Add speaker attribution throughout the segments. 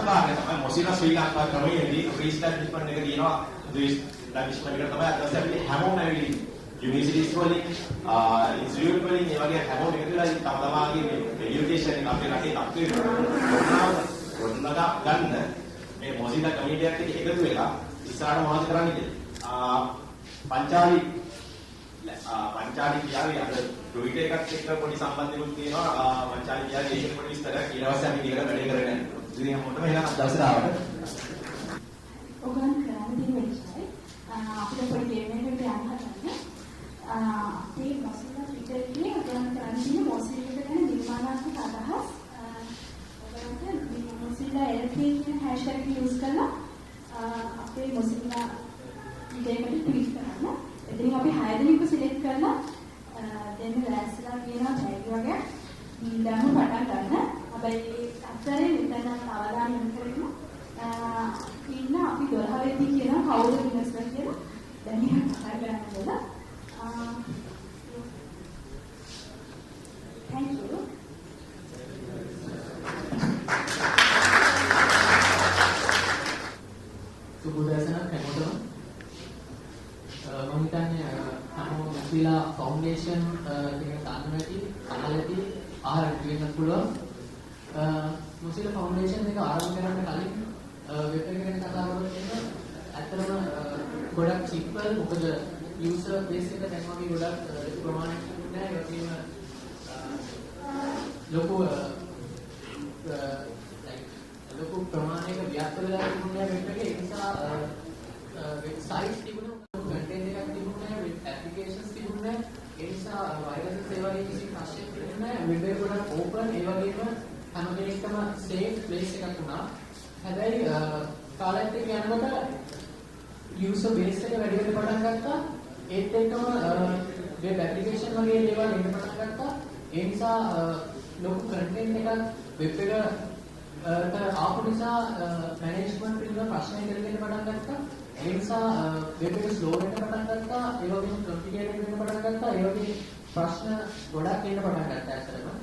Speaker 1: කාරණේ තමයි Mozilla ශ්‍රී ලංකා ක්‍රමයේදී රීස්ටැබ්ලිෂ්මන්ට් එක තියෙනවා. රීස්ටැබ්ලිෂ්මන්ට් එක තමයි අද අපි හැමෝම ඇවිල්ලා යුනිවර්සිටිස් වලින් ඉන්ස්ටිටියුට් වලින් මේ වගේ හැමෝම එකතු වෙලා තම තමාගේ මේ එජුකේෂන් එක අපේ රටේ තත්ත්වය ගොඩනගා ගන්න මේ Mozilla කමිටු එකත් එක්ක එකතු වෙලා ඉස්සරහට මොනවද කරන්න කියලා. පංචාලි කියාවේ අද ට්විටර් එකත් එක්ක පොඩි සම්බන්ධයක් තියෙනවා. පංචාලි කියාවේ ඒක පොඩි විස්තර ඊට පස්සේ අපි ඊළඟ වැඩේ කරගෙන යනවා. ඉතින් හැමෝටම එහෙනම් දවසට ආවට
Speaker 2: ඔගන් කරන්නේ මෙච්චරයි. අපිට පොඩි ගේම් එකකට යන්න හදන්නේ. අපේ Mozilla Twitter එකේ ඔගන් කරන්නේ Mozilla ගැන නිර්මාණාත්මක අදහස්. ඔගන්ට Mozilla LP කියන hashtag එක use කරලා අපේ Mozilla Twitter එකට tweet කරන්න. එතනින් අපි 6 දෙනෙක්ව select කරලා දෙන්න ලෑස්තිලා කියනවා tag වගේ දීලාම පටන් ගන්න. හැබැයි අතරේ මෙතන අවධානය යොමු කරගෙන ඉන්න අපි 12 වෙනි කියනවා කවුද වින්නස්ලා කියලා. දැන් ඉතින් කතා කරන්න කියලා. thank you.
Speaker 3: සුබෝදෑසන හැමෝටම මම හිතන්නේ හැමෝම Mozilla Foundation කියන තනමැටි අහලදී ආහාර දෙන්න පුළුවන්. Mozilla Foundation එක ආරම්භ කරන්න කලින් වෙබ් එක ගැන කතා කරලා තියෙනවා. ඇත්තටම ගොඩක් සිම්පල්. මොකද යූසර් බේස් එක දැන් වගේ ගොඩක් ප්‍රමාණයක් නෑ. ඒ වගේම ලොකු ප්‍රමාණයක ව්‍යාප්ත වෙලා තිබුණේ වෙබ් එකේ. ඒ නිසා වෙබ්සයිට්ස් තිබුණා, කන්ටෙන්ට් එකක් තිබුණා, වෙබ් ඇප්ලිකේෂන්ස් තිබුණා. ඒ නිසා වෛරසස් ඒ වගේ කිසි ප්‍රශ්නයක් තිබුණේ නෑ. වෙබ් එක ගොඩක් ඕපන්. ඒ වගේම හැම දෙයකම සේෆ් ප්ලේස් එකක් වුණා. හැබැයි කාලයත් එක්ක යනකොට යූසර් බේස් එක වැඩි වෙන්න පටන් ගත්තා. ඒත් එක්කම වෙබ් ඇප්ලිකේෂන් වගේ දේවල් එන්න පටන් ගත්තා. ඒ නිසා ලොකු කන්ටෙන්ට් එකක් වෙබ් එක ආපු නිසා මැනේජ්මන්ට් පිළිබඳ ප්‍රශ්න ඉදිරියට පටන් ගත්තා. ඒ නිසා වෙබ් එක ස්ලෝ වෙන්න පටන් ගත්තා. ඒ වගේම කොම්ප්ලිකේටඩ් වෙන්න පටන් ගත්තා. ඒ වගේ ප්‍රශ්න ගොඩක් එන්න පටන් ගත්තා ඇත්තටම.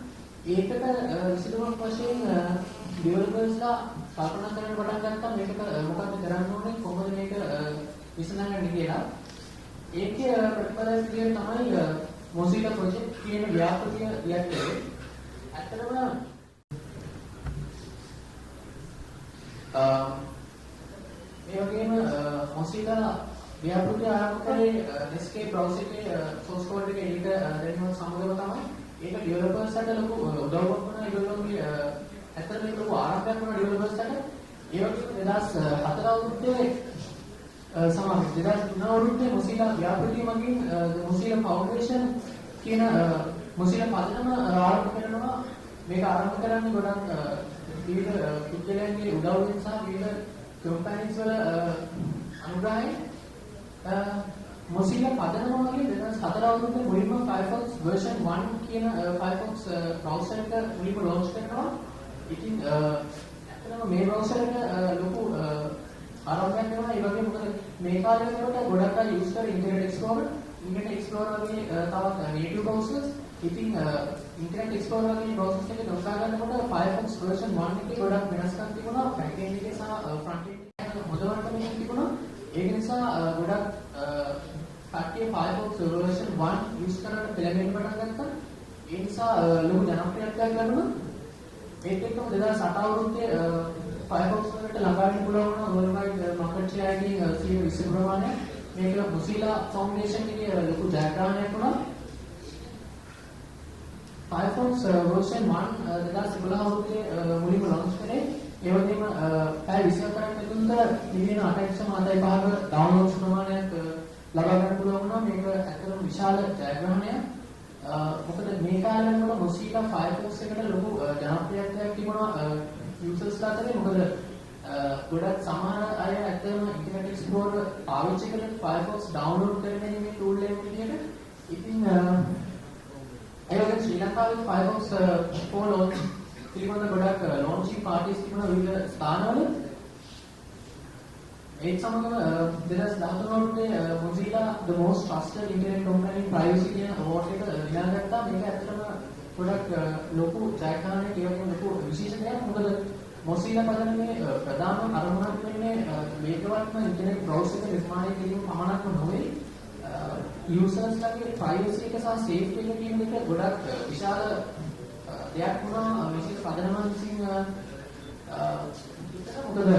Speaker 3: ඒකට විසඳුමක් වශයෙන් ඩෙවලොපර්ස්ලා කල්පනා කරන්න පටන් ගත්තා මේක මොකක්ද කරන්න ඕනේ, කොහොමද මේක විසඳන්නේ කියලා. ඒකේ ප්‍රතිපදාව විදියට තමයි Mozilla project කියන ව්‍යාපෘතිය ලියන්නේ. ඇත්තටම මේ වගේම Mozilla ව්‍යාපෘතිය ආරම්භ කරේ Netscape browser එකේ source code එක එළියට දැනීම සමගම තමයි. ඒක ඩෙවලොපර්ස්ට ලොකු උදව්වක් වුණා. ඒගොල්ලෝගේ ඇත්තටම මේක ලොකු ආරම්භයක් වුණා ඩෙවලොපර්ස්ට. ඒ වගේම 2004 අවුරුද්දේ 2003 අවුරුද්දේ Mozilla ව්‍යාපෘතිය මගින් Mozilla Foundation කියන Mozilla පදනම ආරම්භ කරනවා. මේක ආරම්භ කරන්නේ ගොඩක් විවිධ පුද්ගලයන්ගේ උදව්වෙන් සහ විවිධ කම්පැනිස් වල අනුග්‍රහයෙන් Mozilla පදනම වගේ 2004 අවුරුද්දේ මුලින්ම Firefox version 1 කියන Firefox browser එක මුලින්ම launch කරනවා. ඉතින් ඇත්තටම මේ browser එක ලොකු ආරම්භයක් වෙනවා. ඒ වගේම මොකද මේ කාලේ වෙනකොට ගොඩක් අය use කර Internet Explorer වගේ තවත් native browsers. ඉතින් Internet Explorer වගේ browsers එක දොස්සා ගන්නකොට Firefox version 1 එකේ ගොඩක් වෙනස්කම් තිබුණා. back end එකේ සහ front end එකේ මොදවන්නම තිබුණා. ඒක නිසා ගොඩක් කට්ටිය Firefox version 1 use කරන්න පෙළඹෙන්න පටන් ගත්තා. ඒ නිසා ලොකු ජනප්‍රියත්වයක් ලැබුණා. ඒත් එක්කම 2008 අවුරුද්දේ Firefox වලට ළඟා වෙන්න පුළුවන් වුණා worldwide market share එකකින් 120 ප්‍රමාණයක්. මේක Mozilla Foundation එකේ ලොකු ජයග්‍රහණයක් වුණා. Firefox version 1 2011 අවුරුද්දේ මුලින්ම launch කරේ. ඒ වගේම පැය 24ක් ඇතුළත මිලියන 8.5ක downloads ප්‍රමාණයක් ලබා ගන්න පුළුවන් වුණා. මේක ඇත්තටම විශාල ජයග්‍රහණයක්. මොකද මේ කාලේ වල Mozilla Firefox එකට ලොකු ජනප්‍රියත්වයක් තිබුණා users අතරේ. මොකද ගොඩක් සමහර අය ඇත්තටම Internet Explorer පාවිච්චි කරලා Firefox download කරගෙන මේ tool එක විදිහට. ඉතින් ඒ වගේ ශ්‍රී ලංකාවේ Firefox for launch පිළිබඳ ගොඩක් launching parties තිබුණා විවිධ ස්ථානවල. ඒත් සමගම 2013 අවුරුද්දේ Mozilla the most trusted internet company in privacy කියන award එක දිනාගත්තා. මේක ඇත්තටම ගොඩක් ලොකු ජයග්‍රහණයක්. ඒ වගේම ලොකු විශේෂ දෙයක්. මොකද Mozilla පදනමේ ප්‍රධාන අරමුණක් වෙන්නේ වේගවත්ම ඉන්ටර්නෙට් බ්‍රවුසර් එක නිර්මාණය කිරීම පමණක්ම නොවේ users ලගේ privacy එක සහ safety එක කියන දෙක ගොඩක් විශාල දෙයක් වුණා විශේෂ පදනමක් විසින් මොකද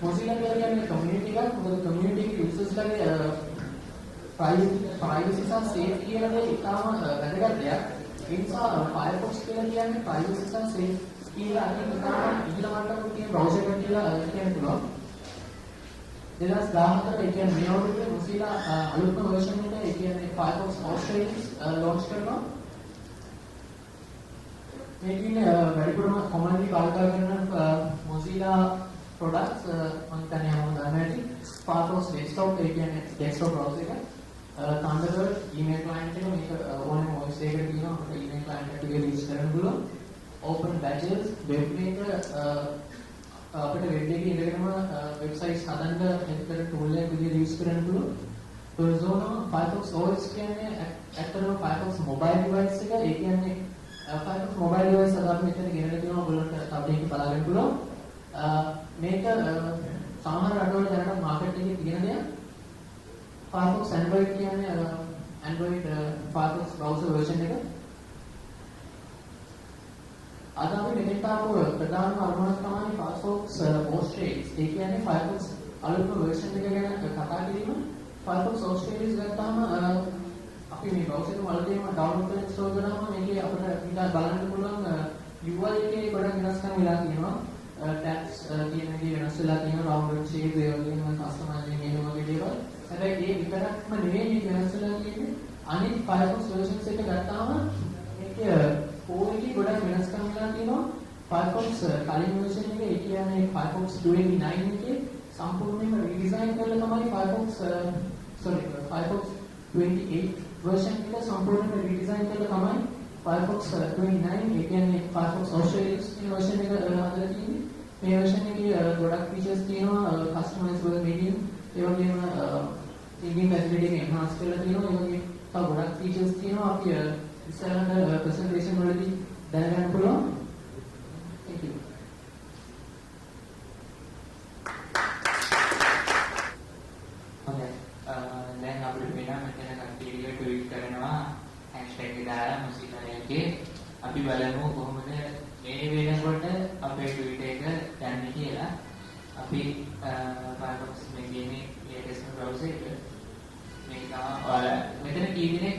Speaker 3: Mozilla කියන්නේ community එකක් මොකද community එකේ users ලගේ privacy සහ safety කියන දේ ඉතාම වැදගත් දෙයක්. ඒ නිසා Firefox කියලා කියන්නේ privacy සහ safety කියලා අනිත් ඉතාම ඉහළ මට්ටමක තියෙන browser එකක් කියලා කියන්න පුළුවන්. 2014 ඒ කියන්නේ මේ අවුරුද්දේ Mozilla අලුත්ම version එක ඒ කියන්නේ Firefox Australis launch කරනවා. මේකේ වැඩිපුරම commonly කල්පනා කරන Mozilla products මම හිතන්නේ හැමෝම දන්නවා ඇති. Firefox desktop ඒ කියන්නේ desktop browser එක. Thunderbird email client එක මේක ඕනෑම OS එකකට තියෙනවා අපිට email client එකට use කරන්න පුළුවන්. Open Badges web maker අපිට වෙබ් එකේ ඉඳගෙනම වෙබ්සයිට්ස් හදන්න හෙල්පර් ටූල් එකක් විදිහට යූස් කරන්න පුළුවන්. Persona Firefox OS කියන්නේ ඇත්තටම Firefox mobile device එක. ඒ කියන්නේ Firefox mobile device අද අපි මෙතන ගෙනලා තියෙනවා ඔයගොල්ලන්ට තව ටිකක් බලාගන්න පුළුවන්. මේක සමහර රටවල දැනට මාකට් එකේ තියෙන දෙයක්. Firefox Android කියන්නේ Android Firefox browser version එක. අද අපි මෙතෙන්ට ආපු ප්‍රධානම අරමුණක් තමයි Firefox Australis. ඒ කියන්නේ Firefox අලුත්ම version එක ගැන කතා කිරීම. Firefox Australis ගත්තාම අපි මේ browser එක වලදීම download කරලා install කරාම මේකේ අපිට ඊට බලන්න පුළුවන් UI එකේ ගොඩක් වෙනස්කම් වෙලා තියෙනවා. tabs කියන දේ වෙනස් වෙලා තියෙනවා. rounded shape ඒ වගේම customizing මේ වගේ දේවල්. හැබැයි ඒ විතරක්ම නෙවෙයි මේ වෙනස් වෙලා තියෙන්නේ. අනිත් Firefox versions එක ගත්තාම මේකේ ඕකේ ගොඩක් වෙනස්කම් වෙලා තියෙනවා. Firefox කලින් version එක ඒ කියන්නේ Firefox 29 එකේ සම්පූර්ණයෙන්ම redesign කරලා තමයි Firefox 28 version එක සම්පූර්ණයෙන්ම redesign කරලා තමයි Firefox 29 ඒ කියන්නේ Firefox Australis version එක හදලා තියෙන්නේ. මේ version එකේ ගොඩක් features තියෙනවා customizable medium ඒ වගේම theming facility එක enhance කරලා තියෙනවා. ඒ වගේ තව ගොඩක් features තියෙනවා අපි ඉස්සරහට presentation වලදී දැනගන්න පුළුවන්. Thank you.
Speaker 4: හොඳයි. දැන් අපිට වෙනවා මෙතන කට්ටිය ට්වීට් කරනවා hashtag එක දාලා Mozilla එකේ අපි බලමු කොහොමද මේ වෙනකොට අපේ ට්වීට් එක යන්නේ කියලා. අපි Firefox මේකේ latest browser එක මේක තමයි මෙතන කී දෙනෙක්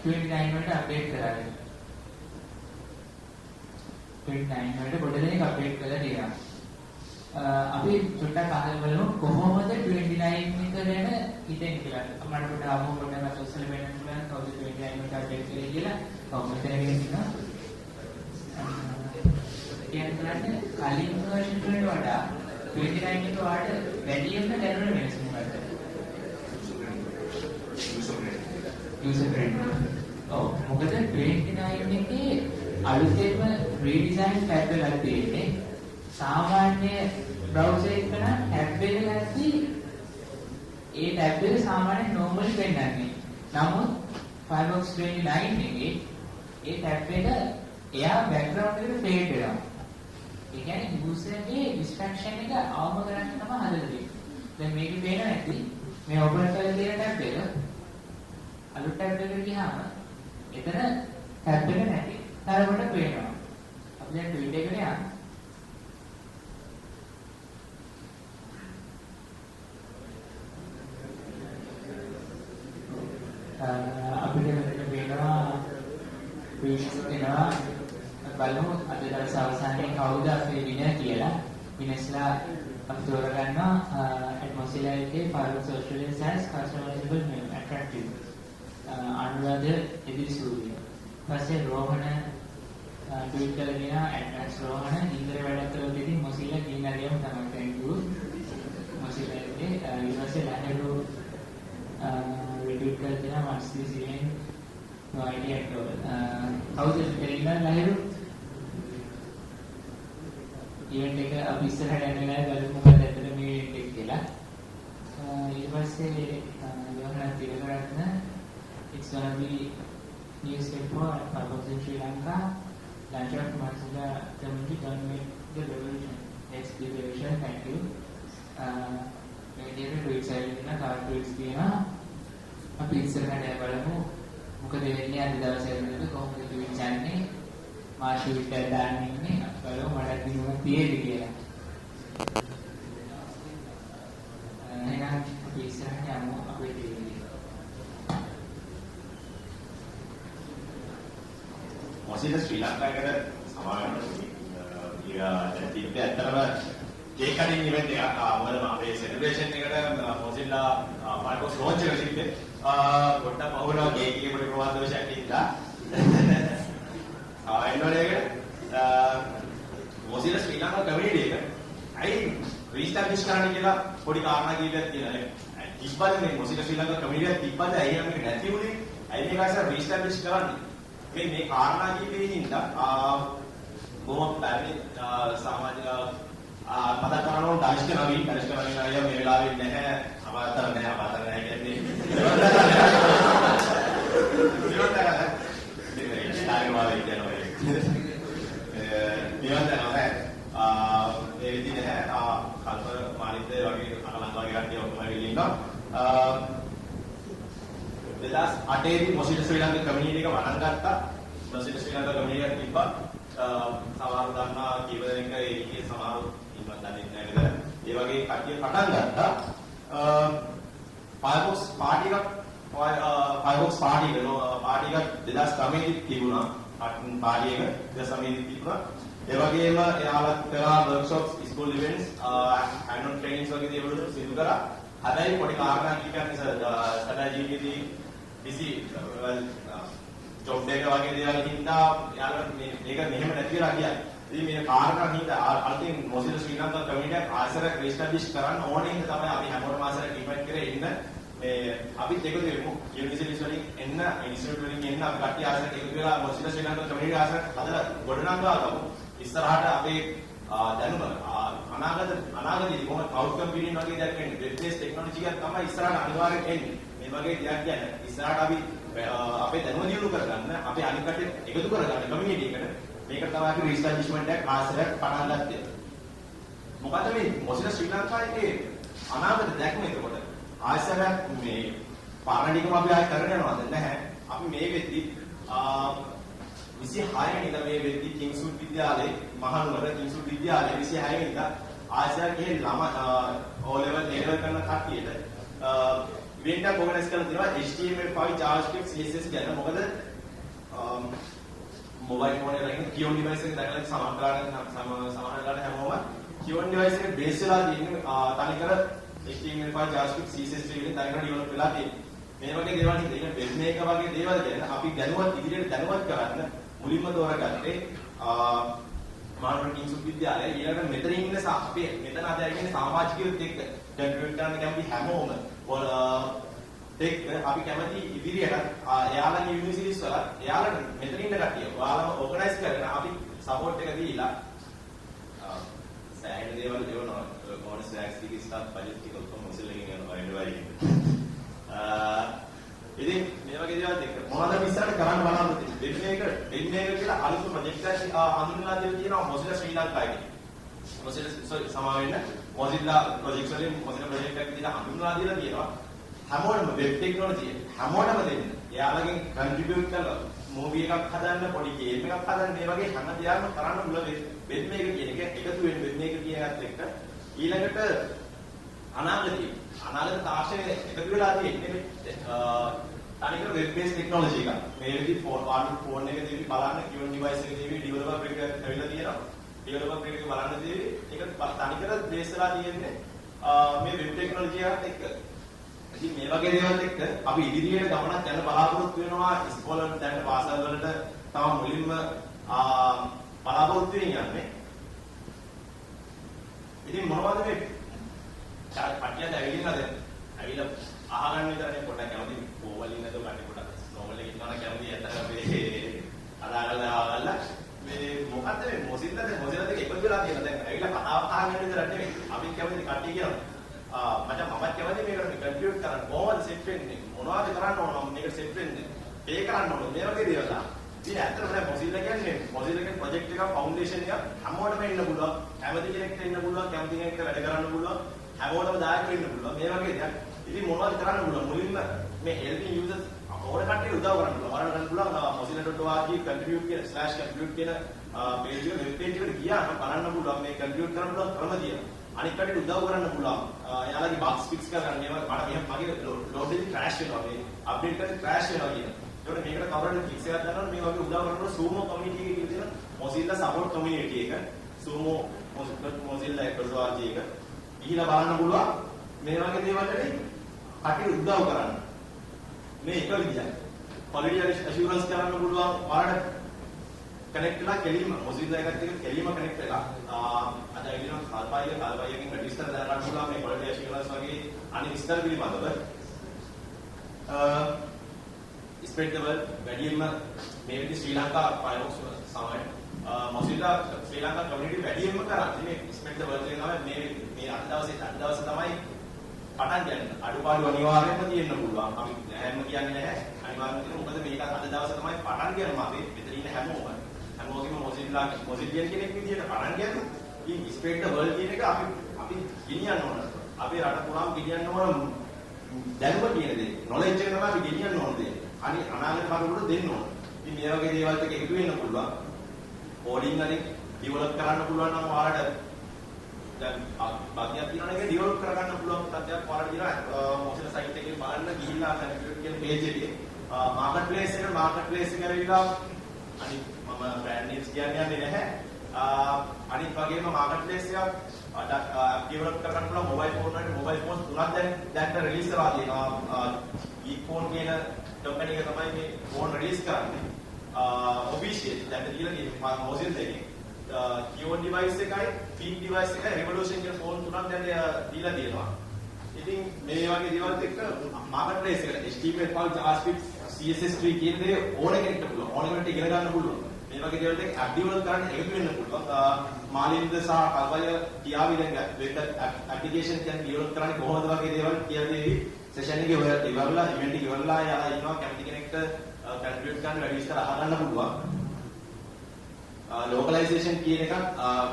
Speaker 4: 29 වලට අප්ඩේට් කරාද? 29 වලට පොඩ දෙනෙක් අප්ඩේට් කරලා තියෙනවා. අපි චුට්ටක් අහලා බලමු කොහොමද 29 එක ගැන හිතෙන්නේ කියලා. අපමණ පොඩ ආවම පොඩ්ඩක් සෝෂල් මීඩියා වලින් කවුද 29 එකට අප්ඩේට් කරේ කියලා කොහොමද තේරෙන්නේ? කියන්නේ කලින් version වලට වඩා 29 එකට වැඩියෙන්ම දැනුණ වෙනස මොකක්ද? user friendly. මොකද 29 එකේ අලුතෙන්ම redesign tab එකක් තියෙන්නේ. සාමාන්‍ය browser එක නම් tab එක නැති ඒ tab එක සාමාන්‍ය normal වෙන්නන්නේ. නමුත් Firefox 29 එකේ ඒ tab එක එයා background එකට fade වෙනවා. ඒ කියන්නේ user ගේ distraction එක අවම කරන්න තමයි හදලා තියෙන්නේ. දැන් මේකේ පේනවා නැති මේ open කරලා තියෙන tab එක අලුත් tab එකට ගියාම එතන tab එක නැති තරමට පේනවා. අපි දැන් ට්වීට් එකට යන්න. අපිට මෙතන පේනවා ට්වීට්ස් එනවා. බලමු අද දවස් අවසානයේ කවුද අපේ විනර් කියලා. විනර්ස්ලා අපි තෝරගන්නවා at Mozilla එකේ Firefox Australis has customizable name attractive. Anuradha එදිරිසූරිය. පස්සේ රෝහණ ට්වීට් කරලා දෙනවා ඇඩ්‍රස් රෝහණ ඉන්දර වැඩක් කරලා දෙදී Mozilla කියන හරියම තමයි thank you. Mozilla එකේ ඊට පස්සේ ලැහැරු ට්වීට් කරලා දෙනවා what's this event no idea at all. කවුද එළිලා ලැහැරු event එක අපි ඉස්සරහට යන වෙලාවේ බලමු මොකද ඇත්තට මේ event එක කියලා. ඊට පස්සේ යෝහන තිරකරත්න it's gonna be newspaper at Firefox in Sri Lanka. Launch of Mozilla community don't make the revolution. explanation. Thank you. මේ විදිහට ට්වීට් සයිඩ් එකේ තව ට්වීට්ස් තියෙනවා. අපි ඉස්සරහට බලමු. මොකද වෙන්නේ අද දවසේ වෙනකොට කොහොමද ට්වීට් යන්නේ? මාෂු විතර දාන්නේ ඉන්නේ. බලමු මට දිනුවක් තියෙද කියලා. එහෙනම් අපි ඉස්සරහට යමු අපේ ටීවී.
Speaker 1: මොසිද ශ්‍රී ලංකාවකට සමාන ඉතින් ඇත්තටම කේක් කටින් ඉවෙන්ට් එකක් මොකද අපේ සෙලිබ්‍රේෂන් එකට මොසිල්ලා පාර්කෝස් ලොන්ච් එක තිබ්බේ පොඩ්ඩක් පහුවෙනවා කේක් එකේ පොඩි ප්‍රවාහ දෝෂයක් තිබ්බා එන්නෝලේකට මොසිල්ලා ශ්‍රී ලංකා කමියුනිටි එක අයි රීස්ටැබ්ලිෂ් කරන්න කියලා පොඩි කාරණා කීපයක් තියෙනවා තිබ්බද මේ මොසිල්ලා ශ්‍රී ලංකා කමියුනිටි එක තිබ්බද ඇයි මේක නැති වුනේ ඇයි මේක අයිසර් රීස්ටැබ්ලිෂ් කරන්නේ මේ කාරණා කීපෙකින් හින්දා බොහොම පැරණි සමාජික පදක් කරනවා දාර්ශනික නවීන අය මේ වෙලාවේ නැහැ අමාතර නැහැ කියන්නේ ඒ විදිහට කල්ප මානිද්ද වගේ අකලංකාගේ කට්ටිය ඔක්කොම ඇවිල්ලා ඉන්නවා 2008 දී මොසිට ශ්‍රී ලංකා කමියුනිටි එක වණන් ගත්තා මොසිට ශ්‍රී ලංකා කමියුනිටි එක තිබ්බා සමහර දන්නා කීප දෙනෙක් ඒකේ සමහර ඉන්නවත් දන්නේ නැහැ නේද ඒ වගේ කට්ටිය පටන් ගත්තා Firefox පාටි එකක් 2009 දී තිබුණා පාටි එක 2009 දී තිබුණා ඒ වගේම එයාලා කරා workshops school events hand on trainings වගේ දේවල් සිදු කරා හැබැයි පොඩි කාරණා කීපයක් නිසා සදාජීවිතී busy job එක වගේ දේවල් හින්දා යාළුවා මේක මෙහෙම නැති වෙලා ගියා. ඉතින් මේ කාරණා හින්දා අල්තින් මොසිලා ශ්‍රී ලංකා කමියුනිටි එක ආසර ක්‍රිස්ටැබ්ලිෂ් කරන්න ඕනේ හින්දා තමයි අපි හැමෝටම ආසර ඩිපෙන්ඩ් කරේ ඉන්න මේ අපිත් එකතු වෙමු යුනිවර්සිටිස් වලින් එන්න ඉන්ස්ටිටියුට් වලින් එන්න අපි කට්ටිය ආසර එකතු වෙලා මොසිලා ශ්‍රී ලංකා කමියුනිටි ආසර හදලා ගොඩනගා ගමු. ඉස්සරහට අපේ දැනුම අනාගතයේදී කොහොමද අවුට්කම් බිල්ඩින් වගේ දෙයක් වෙන්නේ වෙබ් බේස් ටෙක්නොලොජි එකක් තමයි ඉස්සරහට අනිවාර්යෙන් එන්නේ. මේ වගේ දෙයක් කියන්නේ ඉස්සරහට අපි අපේ දැනුම දියුණු කරගන්න අපේ අනිත් කටේ එකතු කරගන්න කමියුනිටි එකට මේක තමයි අපි රීස්ටැබ්ලිෂ්මන්ට් එකක් ආශ්‍රයක් පටන් ගත්තේ. මොකද මේ මොසිලා ශ්‍රී ලංකාවේ අනාගත දැක්ම එතකොට ආශ්‍රයක් මේ පාරණිකම අපි ආයෙ කරගෙන යනවද නැහැ. අපි මේ වෙද්දි 26 වෙනිදා මේ වෙද්දි කිංස්වුඩ් විද්‍යාලයේ මහනුවර කිංස්වුඩ් විද්‍යාලයේ 26 වෙනිදා ආශ්‍රයයේ ළමා O level A level කරන කට්ටියට ඉවෙන්ට් එක ඕගනයිස් කරලා තියෙනවා HTML5 JavaScript CSS ගැන මොකද මොබයිල් ෆෝන් එකකින් කියෝන් ඩිවයිස් එක දැකලා සමහරවිට හැමෝම කියෝන් ඩිවයිස් එක බේස් වෙලා තියෙන්නේ තනිකර HTML5 JavaScript CSS වලින් තනිකර ඩෙවලොප් වෙලා තියෙන්නේ මේ වගේ දේවල් හින්දා ඉතින් වෙබ් මේකර් වගේ දේවල් ගැන අපි දැනුවත් ඉදිරියට දැනුවත් කරන්න මුලින්ම තෝරගත්තේ මානව කිංසුත් විද්‍යාලයේ ඊළඟට මෙතන ඉන්න අපේ මෙතන අද ඉන්නේ සමාජිකයොත් එක්ක කන්ට්‍රිබියුට් කරන්න කැමති හැමෝම එක්ක අපි කැමති ඉදිරියට එයාලගේ යුනිවර්සිටිස් වල එයාලට මෙතන ඉන්න කට්ටිය ඔයාලම ඕගනයිස් කරගෙන අපි සපෝට් එක දීලා සෑහෙන දේවල් දෙවනවා කොන්ස් ටැක්ස් ටික ස්ටාර්ට් බජට් ටික ඔක්කොම මොසිල්ලකින් යනවා ඉතින් මේ වගේ දේවල් දෙක මොනවද අපි ඉස්සරහට කරන්න බලාපොරොත්තු වෙන්නේ වෙබ් මේකර් කියලා අලුත් ප්‍රොජෙක්ට් එකක් හඳුන්වලා දෙන්න තියෙනවා මොසිලා ශ්‍රී ලංකාවේ මොසිලා සමාවෙන්න මොසිලා ප්‍රොජෙක්ට් වලින් මොසිලා ප්‍රොජෙක්ට් එකක් දිහා හඳුන්වලා දීලා තියෙනවා හැමෝටම වෙබ් ටෙක්නොලොජි හැමෝටම දෙන්න එයාලගෙන් කන්ට්‍රිබියුට් කරලා මූවි එකක් හදන්න පොඩි ගේම් එකක් හදන්න මේ වගේ හැම දෙයක්ම කරන්න පුළුවන් වෙබ් මේකර් කියන එක එකතු වෙන වෙබ් මේකර් කියන එකත් එක්ක ඊළඟට අනාගත තාක්ෂණය එකතු වෙලා තියෙන්නේ තනිකර වෙබ් බේස් ටෙක්නොලොජි එකක්. මේ විදිහට ෆෝන් එක දෙවි බලන්න කියෝන් ඩිවයිස් එක දෙවි ඩෙවලොපර් එක ඇවිල්ලා තියෙනවා. ඩෙවලොපර් එක බලන්න දෙවි ඒක තනිකර බේස් වෙලා තියෙන්නේ මේ වෙබ් ටෙක්නොලොජි එකත් එක්ක. ඉතින් මේ වගේ දේවල් එක්ක අපි ඉදිරියට ගමනක් යන්න බලාපොරොත්තු වෙනවා ඉස්කෝලේ දැන් පාසල් වලට තම මුලින්ම බලාපොරොත්තු වෙන්නේ. ඉතින් මොනවද මේ කට්ටියද ඇවිල්ලාද? ඇවිල්ලා අහගන්න විතරනේ පොඩ්ඩක් කැමති ඕවලින් නේද කට්ටිය පොඩ්ඩක් නෝවල් එකේ ඉන්නවා කැමති ඇත්තට මේ අදාගල්ලා මේ මොකද්ද මේ මොසිල්ලාද එකතු වෙලා තියෙන දැන් ඇවිල්ලා කතාව අහගන්න විතරක් නෙමෙයි අපි කැමති කට්ටිය කියනවා මචං මමත් කැමති මේකට කන්ට්‍රිබියුට් කරන්න කොහොමද සෙට් වෙන්නේ මොනවද කරන්න ඕන මේකට සෙට් වෙන්නේ පේ කරන්න ඕන මේ වගේ දේවල් ඉතින් ඇත්තටම දැන් Mozilla කියන්නේ ප්‍රොජෙක්ට් එකක් ෆවුන්ඩේෂන් එකක් හැමෝටම එන්න පුළුවන්. කැමති කෙනෙක්ට එන්න පුළුවන්, කැමති කෙනෙක්ට වැඩ කරන්න පුළුවන්. හැමෝටම දායක වෙන්න පුළුවන්. මේ වගේ දෙයක්. ඉතින් මොනවද කරන්න පුළුවන්? මුලින්ම මේ helping users ඕන කට්ටියට උදව් කරන්න පුළුවන්. ඔයාලට කරන්න පුළුවන් mozilla.org contribute කියන /contribute කියන page එක වෙබ් page එකට ගියාම බලන්න පුළුවන් මේ contribute කරන්න පුළුවන් ක්‍රම තියෙනවා. අනිත් කට්ටියට උදව් කරන්න පුළුවන්. එයාලගේ bugs fix කරගන්න. මේවා මට මගේ load එකේ crash වෙනවා. මේ update කරද්දී crash වෙනවා කියන. ඒකට මේකට කවුරුහරි fix එකක් ගන්නවා මේ වගේ උදව් කරනකොට sumo community එකේ කියන mozilla support community එක sumo.mozilla.org එක ගිහිලා බලන්න පුළුවන්. මේ වගේ දේවල් වලදී කට්ටියට උදව් කරන්න. මේ එක විදිහයි. quality assurance කරන්න පුළුවන්. ඔයාලට connect වෙලා කෙලින්ම Mozilla එකත් එක්ක කෙලින්ම connect වෙලා අද එදින කාල්පායියකින් register දාන්න පුළුවන් මේ quality assurance වගේ අනිත් විස්තර පිළිබඳව. spread the word වැඩියෙන්ම මේ විදිහ ශ්‍රී ලංකා Firefox සමය Mozilla ශ්‍රී ලංකා community වැඩියෙන්ම කරන්නේ මේ spread the word එක තමයි මේ අද දවසේ තමයි පටන් ගන්න. අඩුපාඩු අනිවාර්යයෙන්ම තියෙන්න පුළුවන්. අපි හැම කියන්නේ නැහැ. අනිවාර්යයෙන්ම තියෙන මොකද මේක අද දවසේ තමයි පටන් ගන්නවා අපි. මෙතන ඉන්න හැමෝම Mozilla කෙනෙක් විදියට පටන් ගන්නවා. ඉතින් spread the word කියන එක අපි ගෙනියන්න ඕන. අපේ රට පුරාම ගෙනියන්න ඕන දැනුම කියන දේ. knowledge එක තමයි අපි ගෙනියන්න ඕන දේ. අනාගත කරුණු දෙන්න ඕන. ඉතින් මේ වගේ දේවල් ටික එකතු වෙන්න පුළුවන්. coding වලින් develop කරන්න පුළුවන් නම් ඔයාලට දැන් බග්යක් තියෙනවා නේද develop කරගන්න පුළුවන් තත්ත්වයක් ඔයාලට තියෙනවා. Mozilla site එකේ බලන්න ගිහිල්ලා contribute කියන page එකේ marketplace එක ඇවිල්ලා අනිත් මම brand names කියන්නේ නැහැ. අනිත් වගේම marketplace එකක් develop කරගන්න පුළුවන් mobile phone වලට mobile phone තුනක් දැන් release කරලා තියෙනවා. ePhone කියන company එක තමයි මේ phone release කරන්නේ. official දැන් දීලා තියෙනවා Mozilla එකේ. Q1 device එකයි Peak device එකයි Revolution කියන phone තුනක් දැන් දීලා තියෙනවා. ඉතින් මේ වගේ දේවල් එක්ක marketplace එකට HTML5 JavaScript CSS3 කියන දේ ඕන කෙනෙක්ට පුළුවන්. ඕන කෙනෙක්ට ඉගෙන ගන්න පුළුවන්. මේ වගේ දේවල් එක්ක app develop කරන්න එකතු වෙන්න පුළුවන්. මාලින්ද සහ කල්වය කියාවි දැන් web application කියන develop කරන්නේ කොහොමද වගේ දේවල් කියලා දෙවි. session එකේ ඔය ඉවරලා event එක ඉවරලා යා ඉන්නවා කැමති කෙනෙක්ට contribute කරන්න වැඩි විස්තර අහගන්න පුළුවන්. localization කියන එකත්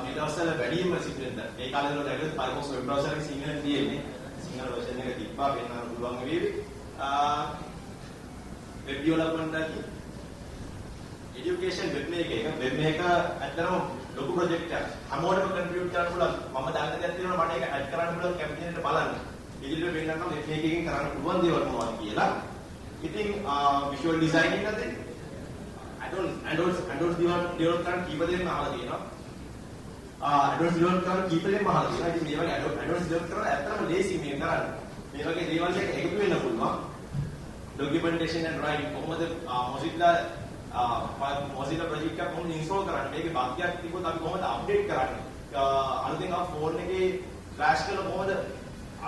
Speaker 1: මේ දවස්වල වැඩිම සිද්ධ වෙනවා. මේ කාලේ වල දැක්කත් Firefox web browser එකේ සිංහලෙන් තියෙන්නේ. සිංහල version එක තිබ්බා වෙනන්න පුළුවන් වේවි. web development එකේ education web එක ඇත්තටම ලොකු project එකක්. හැමෝටම contribute කරන්න පුළුවන්. මම දන්න දෙයක් තියෙනවා මට ඒක add කරන්න පුළුවන් කැමති කෙනෙක්ට බලන්න. ඉදිරියට වෙන්නනම් web එකකින් කරන්න පුළුවන් දේවල් මොනවද කියලා. ඉතින් visual designing එකද Advanced develop කරන කීප දෙනෙක් අහලා තියෙනවා. Advanced develop කරන කීප දෙනෙක් අහලා තියෙනවා. ඉතින් මේ වගේ advanced develop කරන ඇත්තටම ලේසි මේ කරන්න. මේ වගේ දේවල් එක එකතු වෙන්න පුළුවන්. Documentation and writing කොහොමද Mozilla project එක කොහොමද install කරන්නේ? මේකේ bug එකක් තිබුණොත් අපි කොහොමද update කරන්නේ? අලුතෙන් ආ phone එකේ flash කරලා කොහොමද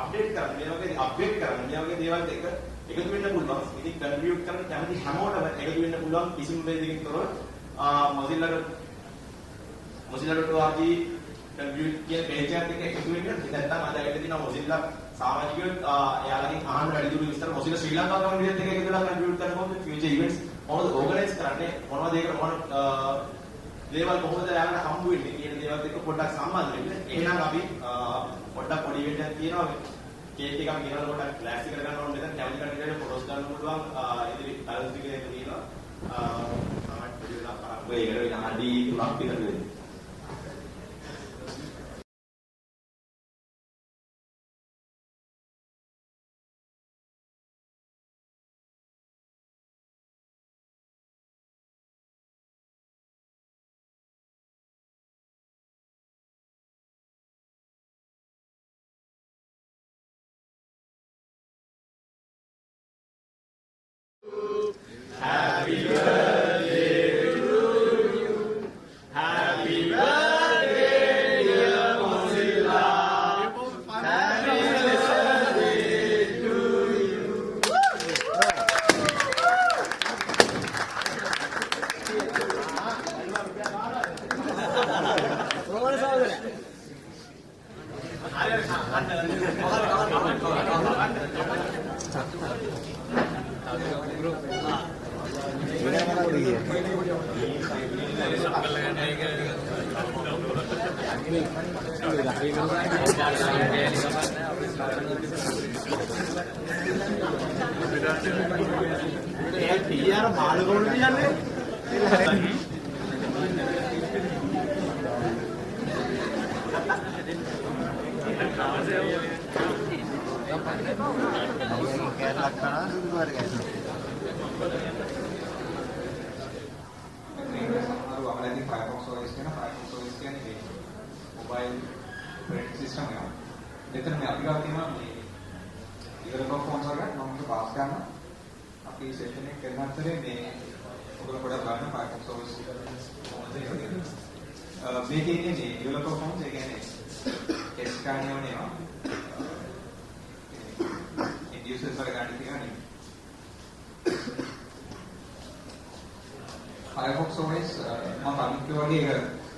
Speaker 1: update කරන්නේ? මේ වගේ update කරන්නේ. මේ වගේ දේවල් එක එකතු වෙන්න පුළුවන්. ඉතින් contribute කරන්න කැමති හැමෝටම එකතු වෙන්න පුළුවන් කිසිම වේදිකකින් තොරව mozilla.org contribute කියන page එකත් එක්ක එකතු වෙන්න. නැත්නම් අද ඇවිත් තියෙනවා Mozilla සමාජිකයෝ එයාලගෙන් අහන්න වැඩි දුර විස්තර Mozilla ශ්‍රී ලංකා කමිටියත් එක්ක එකතු වෙලා contribute කරනකොට future events මොනවද organize කරන්නේ මොනවද ඒකට මොන දේවල් කොහොමද යාළුවන්ට හම්බ වෙන්නේ කියන දේවල් එක්ක පොඩ්ඩක් සම්බන්ධ වෙන්න. එහෙනම් අපි පොඩ්ඩක් පොඩි event එකක් තියෙනවා. කේක් එකක් ගෙනල්ලා පොඩ්ඩක් ක්ලාස් එක කරගන්න ඕනේ. දැන් කැමති කට්ටියට ෆොටෝස් ගන්න පුළුවන්. ඉතින් ටයිල්ස් ටික එක තියෙනවා. සමහර පොඩි වෙලා කරා. ඔය ඒකට විනාඩි 3ක් විතර වෙන්නේ. Happy birthday to you. Happy birthday, dear Mozilla. Happy birthday to you.
Speaker 5: Firefox OS के ना Firefox OS के नहीं मोबाइल ऑपरेटिंग सिस्टम है लेकिन मैं अभी आती हूँ इधर का फोन आ गया मैं उनके पास गया ना आपकी सेशन में करना चले मैं उनको बड़ा बार ना Firefox OS मैं कहते हैं इधर का फोन से कहने टेस्ट करने होने वाला इंड्यूसर्स वाले गाड़ी थी ना Firefox OS මම අනිත් වගේ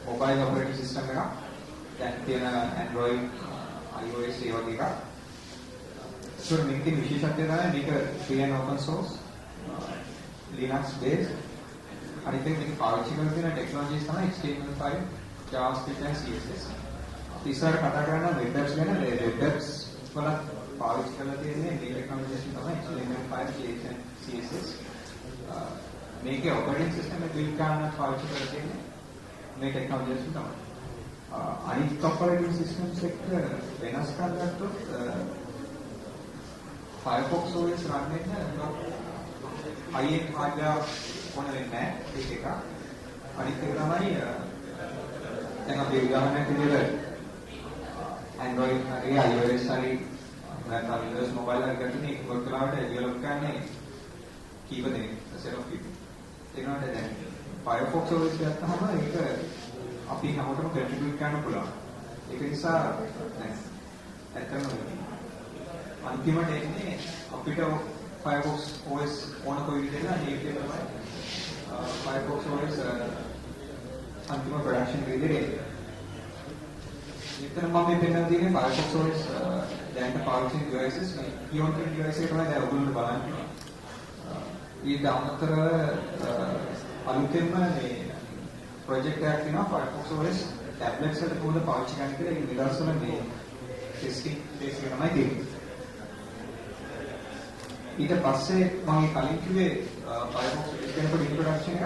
Speaker 5: මොබයිල් ඔපරේටින් සිස්ටම් එකක් දැන් තියෙන Android iOS ඒ වගේ එකක්. ඒක මේකේ විශේෂත්වය තමයි මේක free and open source Linux based. අනිත් එක මේක පාවිච්චි කරන තියෙන ටෙක්නොලොජිස් තමයි HTML5 JavaScript and CSS. අපි ඉස්සරහට කතා කරන web apps ගැන web apps වල පාවිච්චි කරලා තියෙන්නේ මේ ටෙක්නොලොජිස් තමයි HTML5 JS and CSS. මේකේ ඔපරේටින් සිස්ටම් එක බිල්ඩ් කරන්න පාවිච්චි කරලා තියෙන්නේ මේ ටෙක්නොලොජිස් තමයි. අනිත් ඔපරේටින් සිස්ටම්ස් එක්ක වෙනස් කරගත්තොත් Firefox OS run වෙන්න high-end hardware ඕන වෙන්නේ නැහැ ඒක එක. අනිත් එක තමයි දැන් අපි උදාහරණයක් විදිහට Android හරි iOS හරි නැත්නම් Windows mobile එකක් ගන්න එක work කරලාට develop කරන්නේ කීප දෙනෙක් set of people. ඒනොට දැන් Firefox OS ගත්තාම ඒක අපි හැමෝටම contribute කරන්න පුළුවන්. ඒක නිසා දැන් ඇත්තම අන්තිමට එන්නේ අපිට Firefox OS ඕන කොයි විදිහට ඒක තමයි Firefox OS අන්තිම production විදිහට. මෙතන මම පෙන්නන දේ Firefox OS දැන් පාවිච්චි කරන devices මේ iOS device එක තමයි දැන් ඔයගොල්ලෝ බලන්නේ. ඊට අමතරව අලුතෙන්ම මේ ප්‍රොජෙක්ට් එකක් තියෙනවා Firefox OS tablets වලට කොහොමද පාවිච්චි කරන්න කියලා ඒ නිදර්ශන මේ ටෙස්ටිං ෆේස් එක තමයි තියෙන්නේ. ඊට පස්සේ මම කලින් කිව්වේ Firefox OS ගැන පොඩි ඉන්ට්‍රොඩක්ෂන් එකක්.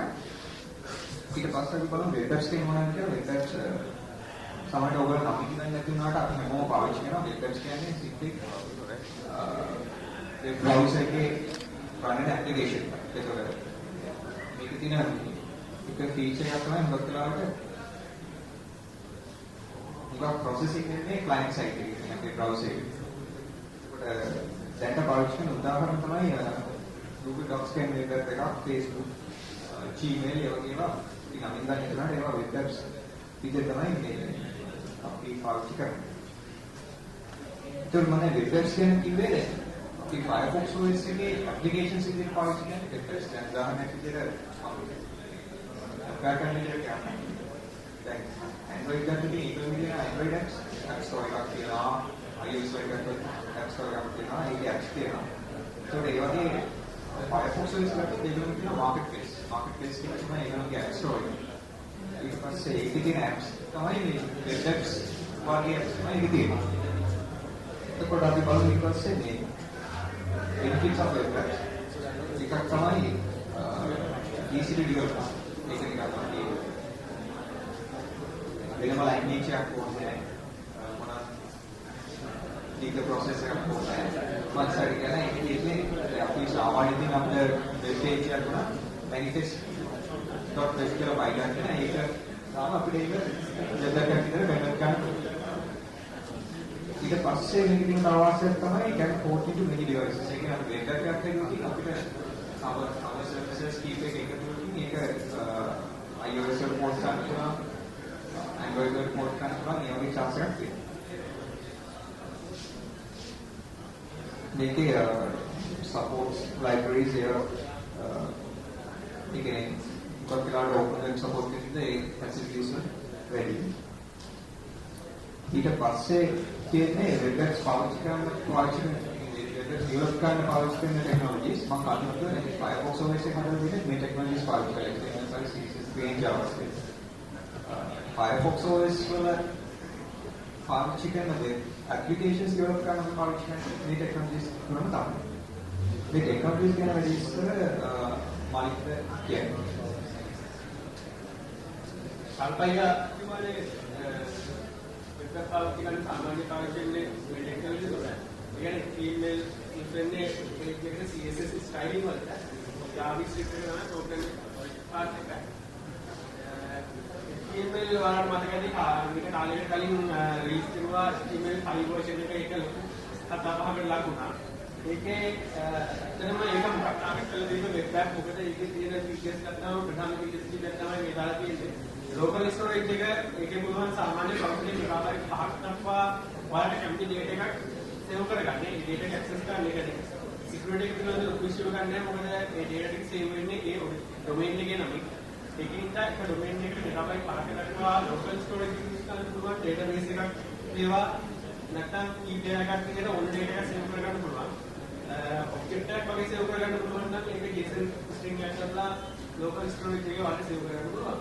Speaker 5: ඊට පස්සේ අපි බලමු web apps කියන මොනවද කියලා. web apps සමහරවිට ඔයගොල්ලෝ අපි කියන්නේ නැති වුණාට අපි හැමෝම පාවිච්චි කරනවා. web apps කියන්නේ සිම්පලි web browser එකේ running application එකකට මේක තියෙන එක feature එකක් තමයි මොකක්ද කියලාට මොකක් processing වෙන්නේ client side එකේ තියෙන අපේ browser එකේ. ඒකට data පාවිච්චි කරන උදාහරණ තමයි Google Docs කියන web app එකක්, Facebook, Gmail ඒ වගේ ඒවා ඉතින් අමින් ගන්න කරාට ඒවා web apps විදිහට තමයි මේ අපි පාවිච්චි කරන්නේ. ඒතර මම web apps කියන කිව්වේ අපි Firefox OS එකේ applications විදිහට පාවිච්චි කරන web apps දැන් උදාහරණයක් විදිහට අප්ලයි කරන්න කියලා කියන්නේ. දැන් Android ගන්න තියෙන ඒක විදිහට Android apps App Store එකක් තියෙනවා, iOS එකකට App Store එකක් තියෙනවා, ඒකේ apps තියෙනවා. ඒතකොට ඒ වගේ Firefox OS එකට දෙවියන් කියන marketplace කියන තමයි ඒගොල්ලෝගේ App Store එක. ඊට පස්සේ ඒකේ තියෙන apps තමයි මේ web apps වගේ apps තමයි ඒකේ තියෙන්නේ. එතකොට අපි බලමු ඊට පස්සේ මේ benefits of web apps එකක් තමයි easily develop. ඒක නිකන් අපි වෙනම language එකක් ඕනේ මොනවාද ඊට process එකක් ඕනේ. once හරි කරලා ඒක කියන්නේ අපි සාමාන්‍යයෙන් අපේ web page එකක් උනා manifest.web කියලා file එකක් තියෙනවා. ඒක තාම අපිට ඒක දෙකක් විතර වෙනස් ගන්න. ඊට පස්සේ මේක තියෙන අවශ්‍යතාවය තමයි can port into many devices. ඒ කියන්නේ අපි web app එකක් හදුවොත් අපිට our services keep එක එකතු කරමින් ඒක iOS වල port කරන්න පුළුවන්, Android වල port කරන්න පුළුවන්, ඒ වගේ chance එකක් තියෙනවා. මේකේ supports libraries ඒ කියන්නේ කොටලාට open web support කරන ඒ facilities ready. ඊට පස්සේ කියන්නේ web apps පාවිච්චි කරන ඩෙවලොප් කරන්න පාවිච්චි කරන ටෙක්නොලොජිස් මම කලින් කිව්වා Firefox OS එක හදලා තියෙන මේ ටෙක්නොලොජිස් පාවිච්චි කරලා තියෙනවා CSS range JavaScript. Firefox OS වල පාවිච්චි කරන දේ applications ඩෙවලොප් කරන්න පාවිච්චි කරන මේ ටෙක්නොලොජිස් තුනම තමයි. මේ ටෙක්නොලොජිස් ගැන වැඩි ඉස්සර මාලික කියන්නේ.
Speaker 6: සල්පයියා කිව්වනේ වෙබ් පාවිච්චි කරන සාමාන්‍ය පාවිච්චින්නේ මේ ටෙක්නොලොජි තුනයි. ඒ කියන්නේ email ඉන්ටර්නෙට් එකේ CSS ස්ටයිලින් වලට JavaScript එක තමයි ප්‍රෝග්‍රෑම් පාර්ට් එකයි. email වලට මතකයි මේක කාලයකට කලින් රිලීස් කරුවා email 5 version එක කතාබහකට ලක් වුණා. ඒකේ ඇත්තටම ඒක මොකක්ද කියලා දෙන්න වෙබ් ඇප් මොකද ඒකේ තියෙන ෆීචර්ස් ගත්තාම ප්‍රධාන ෆීචර්ස් ටික තමයි මේ දාලා තියෙන්නේ. ලෝකල් ස්ටෝරේජ් එක ඒකේ පුළුවන් සාමාන්‍ය කම්පියුටර් මෙගාබයිට් 5ක් දක්වා ඔයාලට කැමති ඩේටා එකක් සේව් කරගන්න. ඒ ඩේටා එක ඇක්සස් කරන්න එකනේ. සිකියුරිටි එක පිළිබඳව ලොකු ඉෂුව ගන්න නැහැ. මොකද මේ ඩේටා ටික සේව් වෙන්නේ ඒ ඩොමේන් එකේ නමින්. ඒකින්ද එක ඩොමේන් එකකට මෙගාබයිට් 5ක දක්වා ලෝකල් ස්ටෝරේජ් එක යූස් කරන්න පුළුවන් ඩේටාබේස් එකක් ඒවා නැත්නම් කී ඩේටා එකක් විදිහට ඕන ඩේටා එක සේව් කරගන්න පුළුවන්. ඔබ්ජෙක්ට් එකක් වගේ සේව් කරගන්න පුළුවන් නම් ඒක JSON string එකක් කරලා ලෝකල් ස්ටෝරේජ් එකේ වලට සේව් කරගන්න පුළුවන්.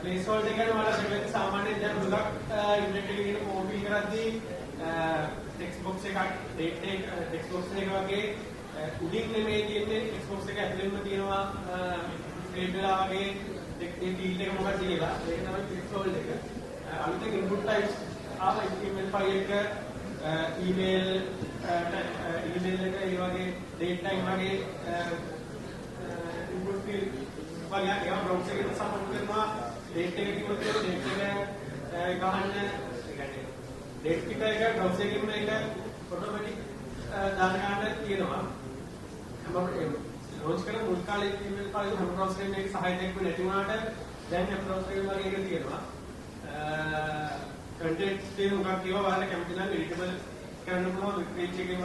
Speaker 6: ප්ලේස් හෝල්ඩර් එක ගැන වල දෙයක් සාමාන්‍යයෙන් දැන් මුලක් ඉන්ටර්නෙට් එකේ කියන කොපි කරද්දී ටෙක්ස්ට් බොක්ස් එකක් ටෙක්ස්ට් බොක්ස් එක වගේ උඩින් නෙමෙයි තියෙන්නේ ටෙක්ස්ට් බොක්ස් එක ඇතුළෙන්ම තියෙනවා ෆ්‍රේම් වෙලා වගේ ටෙක්ස්ට් ෆීල්ඩ් එක මොකක්ද කියලා ඒක තමයි ප්ලේස් හෝල්ඩර් එක. අනිත් එක ඉන්පුට් ටයිප්ස් HTML ෆයිල් එක ඊමේල් එක ඒ වගේ ඩේට් ටයිම් වගේ ඉන්පුට් ෆීල්ඩ් වගේ ඒවා බ්‍රවුසර් එකට සපෝට් කරනවා. ඩේට් එක කිව්වොත් ඩේට් එක ගහන්න ඒ කියන්නේ ඩේට් පිට එක බ්‍රවුසර් එකකින් මේක ඔටෝමැටික් දාන ගන්න තියෙනවා. හැම ලොන්ච් කරන මුල් කාලේ ඊමේල් ෆයිල් හැම බ්‍රවුසර් එකකින් මේක සහායයක් වෙන්නේ නැති වුණාට දැන් හැම බ්‍රවුසර් එකකින් වගේ එක තියෙනවා. කන්ටෙන්ට් තියෙන උගක් ඒවා වහලා කැමති නම් එඩිටබල් කරන්න පුළුවන් පේජ් එකේම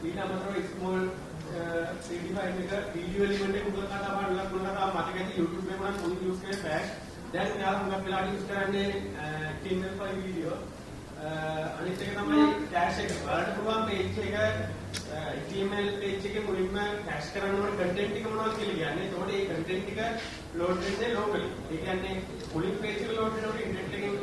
Speaker 6: ඊට අමතරව ස්මෝල් CD ෆයිල් එක වීඩියෝ එලිමන්ට් එක උගල කතා බලලා පුළුවන් මතක ඇති YouTube එකේ මම පොඩි යූස් කරේ බෑග් දැන් යාළුවා මුගක් වෙලාට යූස් කරන්නේ HTML ෆයිල් වීඩියෝ අනිත් එක තමයි කැෂ් එක බලන්න පුළුවන් පේජ් එක HTML පේජ් එකේ මුලින්ම කැෂ් කරන්න ඕන කන්ටෙන්ට් එක මොනවද කියලා කියන්නේ. ඒකෝට ඒ කන්ටෙන්ට් ටික ලෝඩ් වෙන්නේ ලෝකලි. ඒ කියන්නේ මුලින් පේජ් එක ලෝඩ් වෙනකොට ඉන්ටර්නෙට් එකෙන්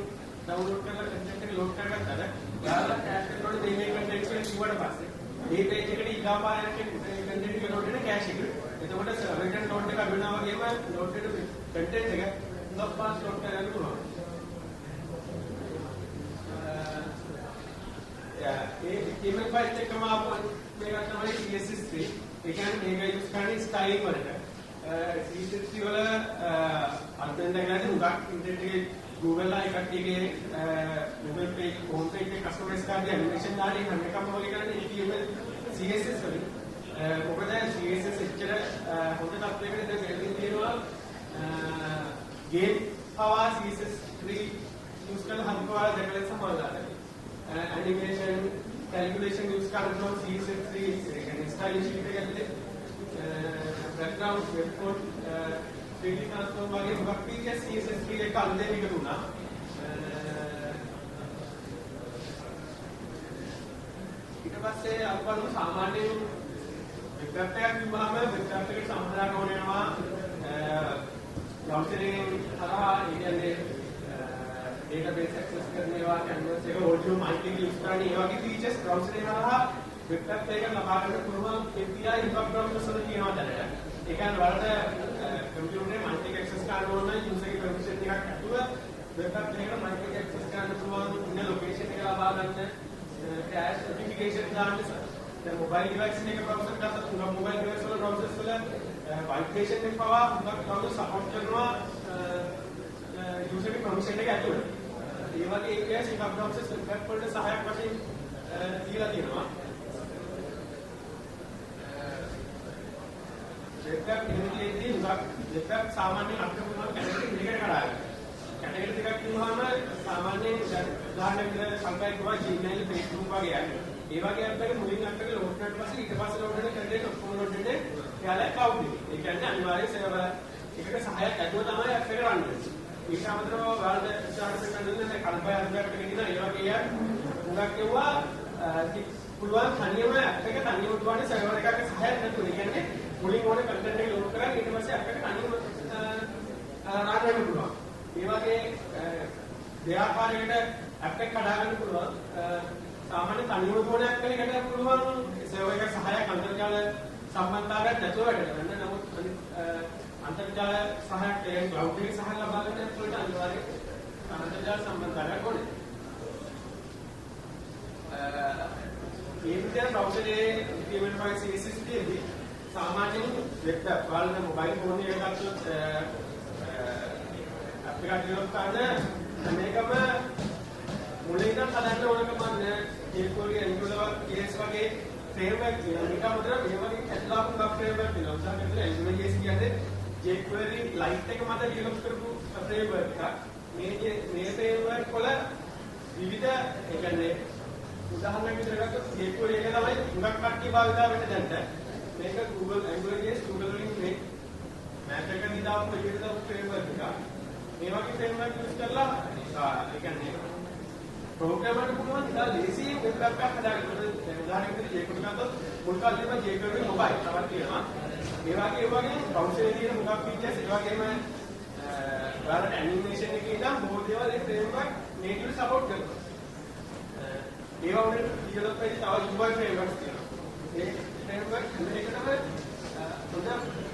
Speaker 6: ඩවුන්ලෝඩ් කරලා කන්ටෙන්ට් එක ලෝඩ් කරගත්තාම යාළුවා කැෂ් කරනකොට මේ කන්ටෙන්ට් එක කිව්වට පස්සේ මේ පේජ් එකට ඊගාපාරට කන්ටෙන්ට් එක ලෝඩ් වෙන කැෂ් එක. එතකොට සර්වර් එකට ලෝඩ් එක අඩු වෙනවා වගේම ලෝඩ් වෙන කන්ටෙන්ට් එක හුඟක් පාස් ලෝඩ් කරගන්න පුළුවන්. ඒ email ෆයිල් එකම ආපු මේක තමයි CSS3. ඒ කියන්නේ මේක යූස් කරන්නේ ස්ටයිල් වලට. CSS3 වල අන්තෙන් දැනගන්න හුඟක් ඉන්ටර්නෙට් එකේ Google ලා එකක් එකේ Google page home page එකේ කස්ටමයිස් කරලා ඇනිමේෂන් දාන්නේ හැම එකම වගේ කරන්නේ HTML CSS වලින්. මොකද CSS එච්චර හොඳ තත්ත්වයකට දැන් ගෙලින් තියෙනවා. ගේම් පවා CSS3 යූස් කරලා හම්බවලා දැකලා සමානලාට. animation calculation use කරනවා CSS3 කියන්නේ ස්ටයිලිෂ් එක ඇතුලේ background web code 3D transform වගේ මොකක් පිටිය CSS3 එක අල්ලෙන් එකතු වුණා. ඊට පස්සේ අපවලු සාමාන්‍යයෙන් වෙබ් එකක් කිව්වම වෙබ් එකට සම්බන්ධ ඕන වෙනවා browsing හරහා ඒ කියන්නේ database access කරනවා canvas එක audio mic එක use කරන්නේ ඒ වගේ features browser එක හරහා web app එක ලබා ගන්න පුළුවන් API web browser වල තියෙනවා දැනට. ඒ කියන්නේ වලට computer එකේ mic එක access කරන්න ඕන නම් user ගේ permission එකක් ඇතුව web app එකකට mic එක access කරන්න පුළුවන් ඉන්න location එක ලබා ගන්න cache notification දාන්න දැන් mobile device එකක browser කරලා තුන mobile device වල browsers වල vibration එක පවා browser support කරනවා user ගේ permission එක ඇතුව. ඒ වගේ APIs එක browsers web වලට සහායක් වශයෙන් දීලා තියෙනවා. web app ඉදිරියේදී web app සාමාන්‍යයෙන් අපිට පුළුවන් කැටගරි දෙකකට කඩා ගන්න. කැටගරි දෙකක් කිව්වම සාමාන්‍යයෙන් උදාහරණයක් සංකල්ප කරනවා Gmail, Facebook වගේ යන්නේ. ඒ වගේ app එක මුලින් app එක load කරලා පස්සේ ඊට පස්සේ load වෙන කන්ටෙන්ට් ඔක්කොම load වෙන්නේ එයාලා cloud එකේ. ඒ කියන්නේ අනිවාර්යයෙන් server එකක සහායක් ඇතුව තමයි app එක run වෙන්නේ. ඊට අමතරව වලට උදාහරණයක් ගන්න කල්පය අරකට ගෙනියන ඒ වගේ අය මුලක් කියුවා පුළුවන් තනියම ඇප් එක තනියම දුවන්නේ සර්වර් එකක සහායක් නැතුව. ඒ කියන්නේ මුලින් ඕනේ කන්ටෙන්ට් එක ලෝඩ් කරලා ඊට පස්සේ ඇප් එක තනියම රන් වෙන්න පුළුවන්. ඒ වගේ දෙආකාරයකට ඇප් එක හදාගන්න පුළුවන්. සාමාන්‍ය තනියම දුවන ඇප් එකකට පුළුවන් සර්වර් එක සහායක් අන්තර්ජාල සම්බන්ධතාවයක් නැතුව වැඩ කරන්න. නමුත් අන්තර්ජාල සහායක් ඒ ක්ලවුඩ් එකේ සහාය ලබා ගන්න ඒකට අනිවාර්යයෙන් අන්තර්ජාල සම්බන්ධතාවයක් ඕනේ. ඒ විදිහට බ්‍රවුසරේ implement file CSS තියෙද්දි සාමාන්‍යයෙන් වෙබ් ඇප් වල මොබයිල් ෆෝන් එකකට ගත්තොත් ඇප් එකක් ඩෙවලොප් කරන මේකම මුලින් ඉඳන් හදන්න ඕනකම නැහැ. jQuery Angular KS වගේ ෆ්‍රේම්වර්ක් තියෙනවා. මේක අතර මේ වගේ කැටලොග් එකක් ෆ්‍රේම්වර්ක් තියෙනවා. උදාහරණයක් විදිහට Angular JS කියන්නේ jQuery Lite එක මත ඩෙවලොප් කරපු ෆ්‍රේම්වර්ක් එකක්. මේ ෆ්‍රේම්වර්ක් වල විවිධ ඒ කියන්නේ උදාහරණයක් විදිහට ගත්තොත් jQuery එක තමයි හුඟක් කට්ටිය භාවිතා වෙන්න දැන්ට. මේක Google Angular JS Google වලින් මේ මැප් එක දිදාපු විදිහට ෆ්‍රේම්වර්ක් එකක්. මේ වගේ ෆ්‍රේම්වර්ක් යූස් කරලා ඒ කියන්නේ ප්‍රෝග්‍රෑමර්ට පුළුවන් ඉතින් ලේසියෙන් වෙබ් ඇප් එකක් හදාගන්න. උදාහරණයක් විදිහට jQuery ගත්තොත් මුල් කාලේම jQuery මොබයිල් තවත් තියෙනවා. ඒ වගේ බ්‍රවුසරේ තියෙන හුඟක් ෆීචර්ස් ඒ වගේම ඔයාලට ඇනිමේෂන් එකේ ඉඳන් බොහෝ දේවල් ඒ ෆ්‍රේම්වර්ක් මේකේ සපෝට් කරනවා. ඒවා උනේ ඩෙවලොප් වෙච්ච තව UI ෆ්‍රේම්වර්ක්ස් තියෙනවා. ඒ ෆ්‍රේම්වර්ක් එකටම හොඳ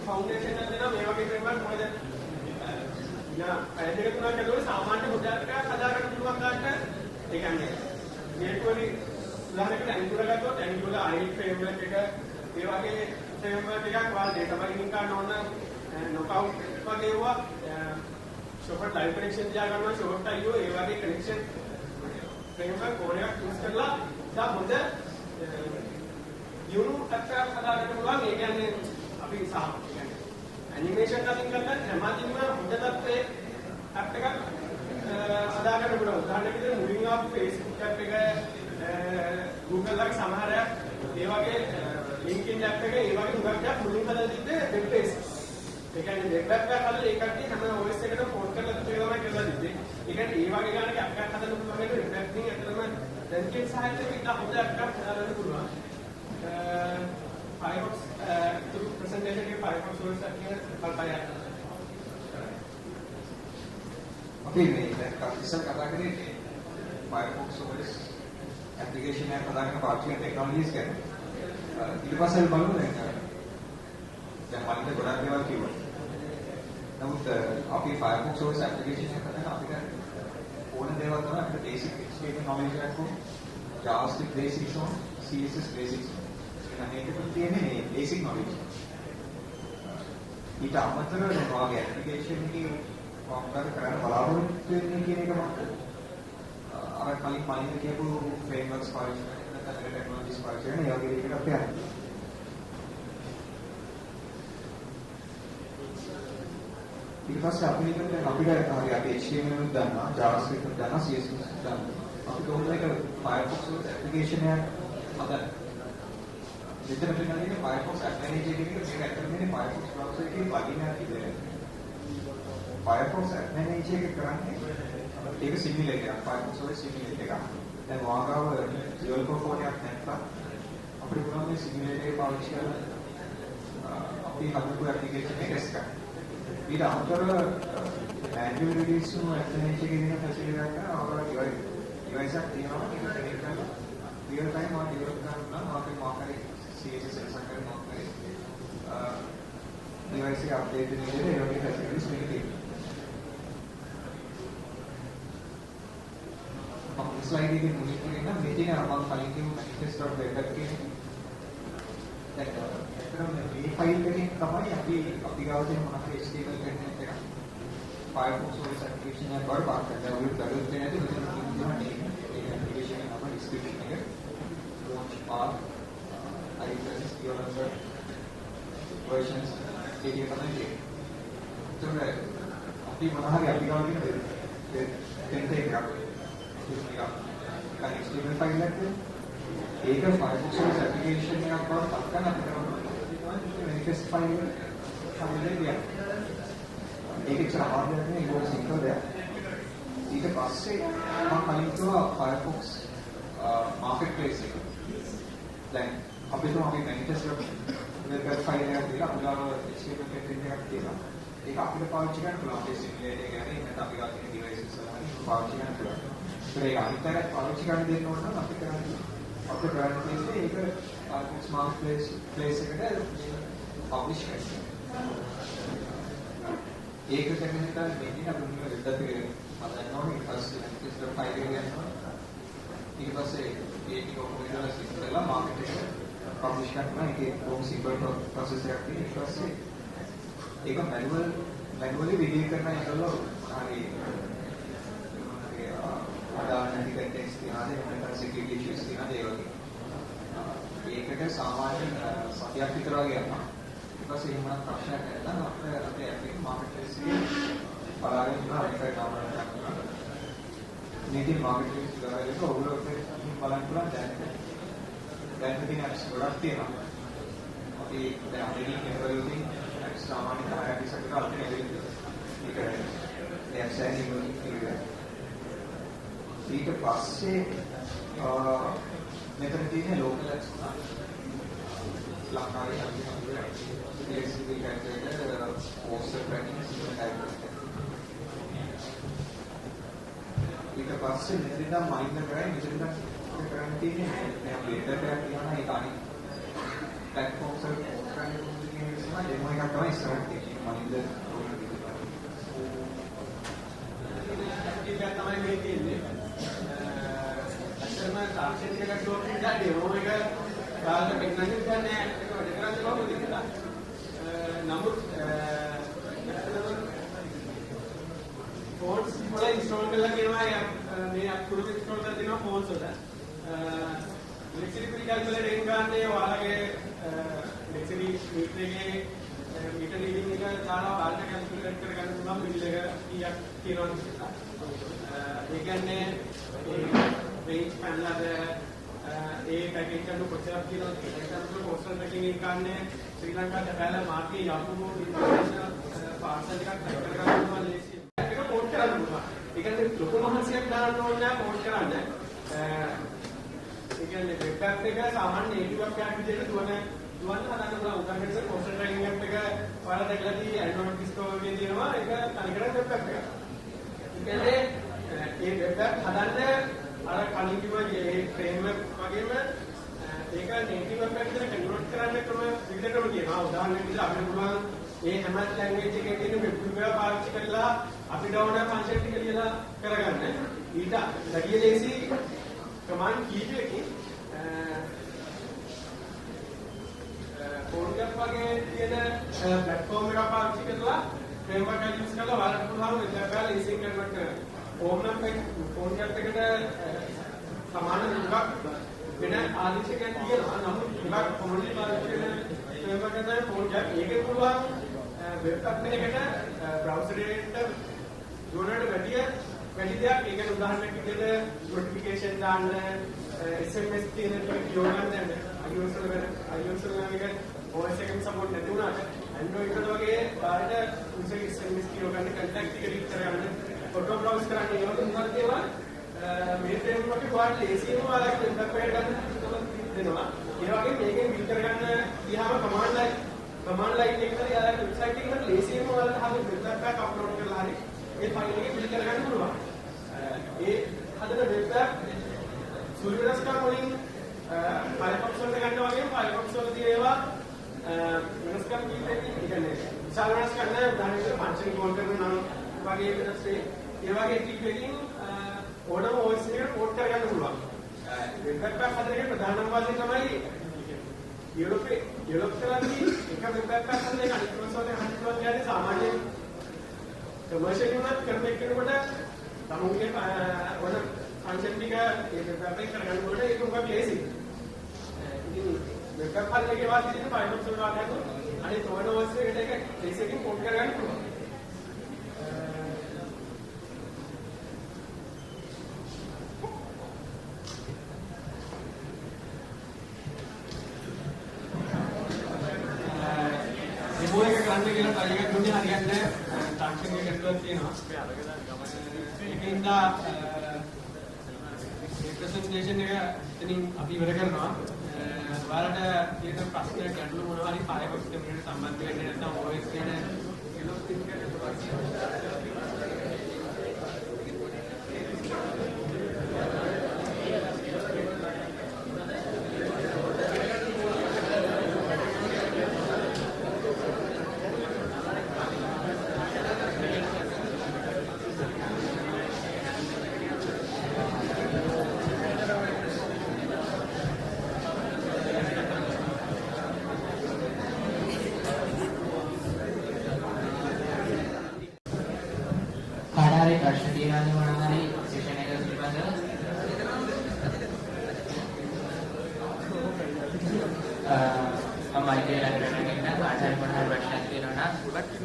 Speaker 6: ෆවුන්ඩේෂන් එකක් දෙනවා. මේ වගේ ෆ්‍රේම්වර්ක් මොකද අය දෙක තුනක් ඇතුළේ සාමාන්‍ය මොඩල් එකක් හදාගන්න පුළුවන් කාට ඒ කියන්නේ jQuery උදාහරණයකට Angular ගත්තොත් Angular i8 ෆ්‍රේම්වර්ක් එක ඒ වගේ ෆ්‍රේම්වර්ක් එකක් වල data mining කරන්න ඕන knockout වගේ ඒවා short live connection තියා ගන්නවා short IO ඒ වගේ connection framework ඕනයක් යූස් කරලා ඉතින් හොඳ යුණු අක්කා හදාගන්න පුළුවන්. ඒ කියන්නේ අපි කියන්නේ ඇනිමේෂන් එකකින් කරලා හැමදෙම හොඳ තත්ත්වයේ ඇප් එකක් හදාගන්න පුළුවන්. උදාහරණයක් විදිහට මුලින් ආපු Facebook ඇප් එක Google ලගේ සමහර ඒ වගේ LinkedIn ඇප් එක ඒ වගේ හුඟක් දෙයක් මුලින් හදලා තිබ්බේ වෙබ් බේස්. ඒ කියන්නේ වෙබ් ඇප් එකක් හදලා ඒ කට්ටිය හැම OS එකකටම පෝට් කරලා තිබ්බේ තමයි කරලා තිබ්බේ. ඒ කියන්නේ ඒ වගේ ගානක ඇප් එකක් හදන්න පුළුවන් නේද? වෙබ් ඇප් එකකින් ඇත්තටම දැන්කේ සාහිත්‍යයක් ඉන්න හොඳ ඇප් එකක් හදාගන්න පුළුවන්. Firefox presentation එකේ Firefox OS එක කල්පනා
Speaker 5: අපි මේ දැන් ඉස්සර කතා කරේ Firefox OS application එක හදාගෙන පාවිච්චි කරන ටෙක්නොලොජිස් ගැන. ඊට පස්සේ බලමු දැන් මලින්ද ගොඩක් දේවල් කිව්වා. නමුත් අපි Firefox OS application එක හදන අපිට ඕන දේවල් තමයි අපිට basic HTML knowledge එකක් ඕන, JavaScript basics ඕන, CSS basics ඕන. මේකෙත් තියෙන්නේ basic knowledge. ඊට අමතරව දැන් ඔයගේ application එකේ මොකක්ද කරන්න බලාපොරොත්තු වෙන්නේ කියන එක මම අර කලින් මලින්ද කියපු frameworks පාවිච්චි කරන නැත්නම් technologies පාවිච්චි කරන ඒ වගේ දෙයකට අපි යනවා. ඊට පස්සේ අපි හිතමු දැන් අපිට හරි අපි HTML එකක් දන්නවා, JavaScript එකක් දන්නවා, CSS එකක් දන්නවා. අපි කොහොමද ඒක Firefox application එකක් හදන්නේ? මෙතන තියෙන Firefox App Manager එකේ මේක ඇත්තටම Firefox browser එකේ plugin එකක් විදිහට. Firefox App Manager එක කරන්නේ ඒක simulator එකක්. Firefox OS simulator එකක්. දැන් වාගාව developer phone එකක් නැත්නම් අපිට පුළුවන් මේ simulator එක පාවිච්චි කරලා අපි හදපු application එක test කරන්න. ඊට අමතරව manual release වුණු App Manager එකේ දෙන facility එකක් අවුරුදු device එකක් තියෙනවා. ඒක connect කරලා real time on develop කරනවා. අපේ මාකරේ CSS එකක් කරනවා. device එක update වෙන විදිහට ඒ වගේ facilities මේක තියෙනවා. අපේ slide එකේ මුලින් කියන මේ තියෙන මම කලින් කියපු manifest.web එකේ දැන් මේ ෆයිල් එකෙන් තමයි අපි ගාව තියෙන මොනවාද HTML කන්ටෙන්ට් එක Firefox OS application එක වල පාස් කරලා උඩ බැලුවොත් නැති මෙතන තියෙනවා මේ application එක නම description එක launch path items your versions ඒක තමයි තියෙන්නේ. අපි මොනවාද අපි ගාව තියෙන template එකක් HTML ෆයිල් එකක් ඒක Firefox OS application එකක් වල පත් කරන අපිට manifest file සම්බන්ධයෙන් කියන්නේ. ඒක ඉතල අමාරුයක් නෙවෙයි ඒක සිම්පල් දෙයක්. ඊට පස්සේ මම කලින් කිව්වා Firefox marketplace එක. දැන් අපි තුමා අපි මැනිෆෙස්ටෝ වෙබ් ෆයිල් එකක් දීලා අපිට HTML content එකක් තියෙනවා. ඒක අපිට පාවිච්චි කරන්න පුළුවන්. ඒ සිමුලේටර් එක ගැන නැත්නම් අපි ගන්න තියෙන devices වලින් පාවිච්චි කරන්න පුළුවන්. ඒක අනිත් පැත්තට පාවිච්චි කරන්න දෙන්න ඕන නම් අපි කරන්නේ අපේ brand page එකේ ඒක smart place එකට publish කරනවා. ඒක කරගෙන තමයි අපි මුලින්ම වෙබ් එකේ හදන්න ඕනේ. ඊට පස්සේ manifesto file එක ගන්නවා. ඊට පස්සේ ඒක කොහොමද සිස්ටම්ලා මාකට් එකට publish කරනවා. ඒකේ බොහොම simple process එකක් තියෙනවා. ඊට පස්සේ ඒක manually video කරන එකවල හරි අදාළ නැති context තියනවාද එහෙම security issues තියනවාද ඒ වගේ. ඒකට සාමාන්‍ය සතියක් විතර වගේ යනවා. ඊට පස්සේ එහෙම ප්‍රශ්නයක් නැත්නම් අපේ app එක market place එකේ බලාගෙන ඉන්නවා ඒක download කරනවා. මේකේ market place ගාවලට ඔයගොල්ලෝ බලන්න පුළුවන් දැන් ඉතින් apps ගොඩක් තියෙනවා. අපි දැන් අපේ කෙනෙකුගේ apps සාමාන්‍ය 10ක් 20ක් අතර ඒක apps එකේ ඊට පස්සේ මෙතන තියෙන local apps ලංකාවේ අපි flexible calculator poster tracking system ඊට පස්සේ මෙතන නම් mind කරන්නේ මෙතන කරන්නේ තියෙන්නේ දැන් later එකක් තියෙනවා ඒක අනිත් platforms වල කරන්නේ කියන නිසා demo එකක් තමයි ඉස්සරහට තියෙන්නේ mind
Speaker 6: ඒක තමයි මේ තියෙන්නේ අතරම තාක්ෂණික ගැටලුවක් නිසා ඩෙමෝ එක කාලෙ පෙන්නන්නේ නැහැ ඒක වැඩ කරන්නේ කොහොමද කියලා. නමුත් ෆෝන්ස් වල ඉන්ස්ටෝල් කරලා කියනවා මේ අකුරු ඉන්ස්ටෝල් කරලා දෙනවා ෆෝන්ස් වල. ඉලෙක්ට්‍රික් කැල්කියුලේටර් එක ගන්නේ ඔයාලගේ ඉලෙක්ට්‍රික් මීටර් එකේ මීටර් රීඩින් එක දාලා ඔයාලට කැල්කියුලේට් කරගන්න පුළුවන් බිල් එක කීයක් තියෙනවද කියලා. ඒ කියන්නේ range panel ඒ පැකේජ් එක කොච්චරක් තියෙනවද කියලා. ඒකට පෝස්ටල් පැකින් එක ගන්න ශ්‍රී ලංකා තැපැල මාර්කේ යපුමෝ ඉන්ටර්නැෂනල් පාර්සල් එකක් පැක් කරගන්න පුළුවන් ලේසි. ඒක පෝස්ට් කරන්න පුළුවන්. ඒ කියන්නේ ලොකු මහන්සියක් දාන්න ඕනේ නැහැ පෝස්ට් කරන්න. ඒ කියන්නේ වෙබ් ඇප් එක සාමාන්‍ය native app එකක් විදිහට දුවන්න හදන්න පුළුවන්. උදාහරණයක් පෝස්ට් ට්‍රැකින් ඇප් එක ඔයාලා දැකලා තියෙන්නේ Android Discover එකේ තියෙනවා. ඒක තනිකරම වෙබ් ඇප් එකක්. ඒ කියන්නේ ඒ වෙබ් ඇප් හදන්න අර කලින් කිව්වා මේ ෆ්‍රේම්වර්ක් වගේම ඒක native app එකට කන්වර්ට් කරන්න ක්‍රම විවිධ ක්‍රම තියෙනවා. උදාහරණයක් විදිහට අපිට පුළුවන් මේ හැම ලැන්ග්වේජ් එකේ තියෙන වෙබ් එක පාවිච්චි කරලා අපි ඩවුන්ලෝඩ් ෆන්ක්ෂන් ටික ලියලා කරගන්න. ඊට වැඩි ලේසි කමාන්ඩ් කීපයකින් ෆෝන් එකක් වගේ තියෙන ප්ලැට්ෆෝම් එකක් පාවිච්චි කරලා ෆ්‍රේම්වර්ක් එක යූස් කරලා වලට පුළුවන් වෙබ් ඇප් එක ලේසියෙන් කන්වර්ට් කරන්න. ඕම් නම් ෆෝන් එකක් එකට සමාන දුරක් වෙන ආදේශයක් තියෙනවා. නමුත් දුරක් කොමඩි පාවිච්චි කරන ෆ්‍රේම්වර්ක් එකේ ෆෝන් එකක් ඒකේ පුළුවන් වෙබ් ඇප් එකකට බ්‍රවුසර් එකට ජෝනට වැඩි දෙයක්. ඒකට උදාහරණයක් විදිහට නොටිෆිකේෂන් දාන්න SMS තියෙන ටික යොගන්න දැන් iOS වල එක OS එකෙන් සපෝට් නැති වුණාට Android වල වගේ බාහිර user SMS කියවගන්න contact ටික රීඩ් කරගන්න ෆොටෝ බ්‍රවුස් කරන්න ඒ වගේ මොකක්ද කියලා මේ ෆ්‍රේම්වර්ක් එක ඔයාලට ලේසියෙන්ම ඔයාලට වෙබ් එකක් ගන්න දෙනවා. ඒ වගේ මේකෙන් බිල් කරගන්න ගියාම කමාන්ඩ් ලයින් එකකට ඔයාලට වෙබ්සයිට් එකකට ලේසියෙන්ම ඔයාලට හදන වෙබ් එකක් අප්ලෝඩ් කරලා හරි ඒ ෆයිල් එකේ බිල් කරගන්න පුළුවන්. ඒ හදන වෙබ් එකක් සුළු වෙනස්කම් වලින් Firefox වලට ගන්නවා වගේම Firefox වල තියෙන ඒවා වෙනස්කම් කීපයකින් ඒ කියන්නේ විශාල වෙනස්කම් නැහැ. උදාහරණයක් ෆන්ක්ෂන් කෝල් කරන නම් වගේ වෙනස් ඒ වගේ කීපයකින් ඕනම OS එකකට පෝට් කරගන්න පුළුවන්. වෙබ් එකක් හදන එක ප්‍රධානම වශයෙන් තමයි යුරෝප් කරන්නේ එක වෙබ් එකක් හදන එක අනිත් කොටසවල හදන්න පුළුවන් කියන්නේ සාමාන්‍ය කමර්ෂියල් උනත් කරන එකට තමුන්ගේ ඕන ෆන්ක්ෂන් ටික ඒ වෙබ් එකේ කරගන්න ඕනේ. ඒක උගක් ලේසි. ඉතින් වෙබ් එකක් හදන එකේ වාසිය තියෙන Firefox වල වාසිය අනිත් ඕන OS එකට ඒක ලේසියෙන් පෝට් කරගන්න පුළුවන්. කරන්න කියලා try එකක් දුන්නේ හරියන්නේ නැහැ. තාක්ෂණික ගැටලුවක් තියෙනවා. ඒකින්ද ප්‍රසන්ටේෂන් එක එතනින් අපි ඉවර කරනවා. ඔයාලට තියෙන ප්‍රශ්න ගැටලු මොනවා හරි Firefox කමියුනිටි සම්බන්ධ වෙන්නේ නැත්නම් OS ගැන එළොස් තින්
Speaker 4: කාටහරි ප්‍රශ්න තියෙනවද මොනවා හරි සෙෂන් එක පිළිබඳව? මම මයිකල් ලැබරටරි එකෙන් නම් කාටහරි මොනවා හරි ප්‍රශ්නයක් තියෙනවා නම්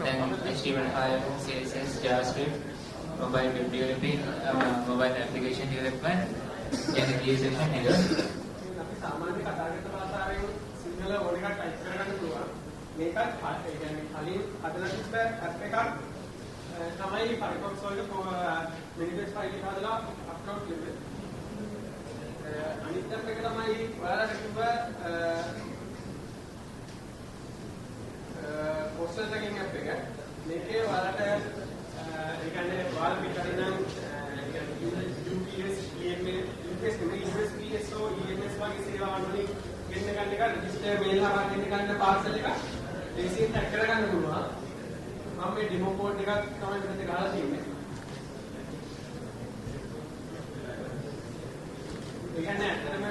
Speaker 4: දැන් HTML5 CSS JavaScript mobile web developing mobile application development යන කී සෙෂන් එක
Speaker 6: අපි සාමාන්‍ය කතා කරන භාෂාවෙන් සිංහල ඕන එකක් ටයිප් කරගන්න පුළුවන්. මේකත් ඒ කියන්නේ කලින් හදලා තිබ්බ ඇප් එකක් තමයි Firefox වලට manifest file එක හදලා අප්ලෝඩ් කළේ. අනිත් එක තමයි ඔයාලට තිබ්බ posters එකකින් ඇප් එක. මේකේ ඔයාලට ඒ කියන්නේ ඔයාලා පිටරින් නම් UPS EMS UPS USPS වගේ සේවාවන් වලින් ගෙන්න ගන්න එක රෙජිස්ටර් මේල් හරහා ගෙන්න ගන්න පාර්සල් එක ලේසියෙන් ටැග් කරගන්න පුළුවන්. මම මේ ඩෙමෝ කෝඩ් එකක් තමයි මෙතන ගහලා තියෙන්නේ. ඒ කියන්නේ ඇත්තටම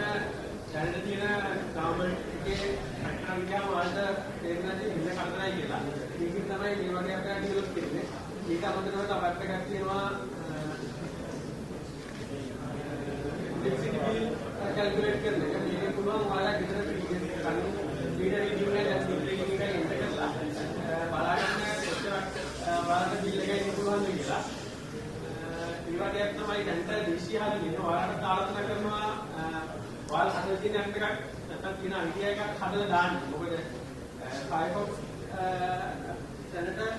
Speaker 6: දැනට තියෙන ගාමන්ට් එකේ අට්ටම් ගියාම වලට තේරෙන්නේ ඉන්න කරදරයි කියලා. මේකෙන් තමයි මේ වගේ අපේ ඩිවලොප් කරන්නේ. ඒක අමතරව තවත් එකක් තියෙනවා कैलकुलेट करने का मेरे पूरा हमारा कितना रीडर रीडिंग है रीडिंग का एंटर करला बाला ने बाला ने बिल लगा इन पूरा नहीं किया इवाटे अपना माई घंटा देशी हाल नहीं है वाला तालत ना करना वाला हदल दिन अंत का तब तीन आइडिया का हदल दान मुझे फायरफॉक्स सेनेटर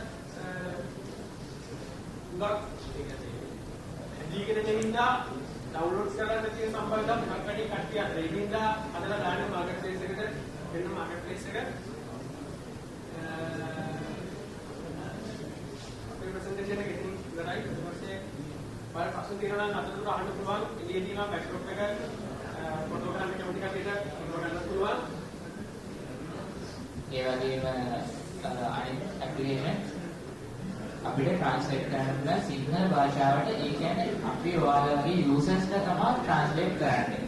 Speaker 6: डॉट ठीक है नहीं ना डाउनलोड කරන්න තියෙන සම්බන්ධතාව මොකක් හරි කට්ටියක් දෙයින්ද අදලා දාන්න මාකට් ප්ලේස් එකට වෙන මාකට් ප්ලේස් එක අපේ ප්‍රසන්ටේෂන් එක ඉතින් ඉවරයි ඊට පස්සේ ඔයාලා ප්‍රශ්න තියෙනවා නම් අතට අහන්න පුළුවන් එළියේ තියෙනවා බෑක්ඩ්‍රොප් එක ෆොටෝ ගන්න කැමති කට්ටියට ෆොටෝ ගන්න පුළුවන්
Speaker 4: ඒ වගේම අනිත් ඇප්ලිකේෂන් අපිට ට්‍රාන්ස්ලේට් කරන්න බෑ සිංහල භාෂාවට. ඒ කියන්නේ අපි ඔයාලගේ යූසර්ස්ලා තමයි ට්‍රාන්ස්ලේට් කරන්නේ.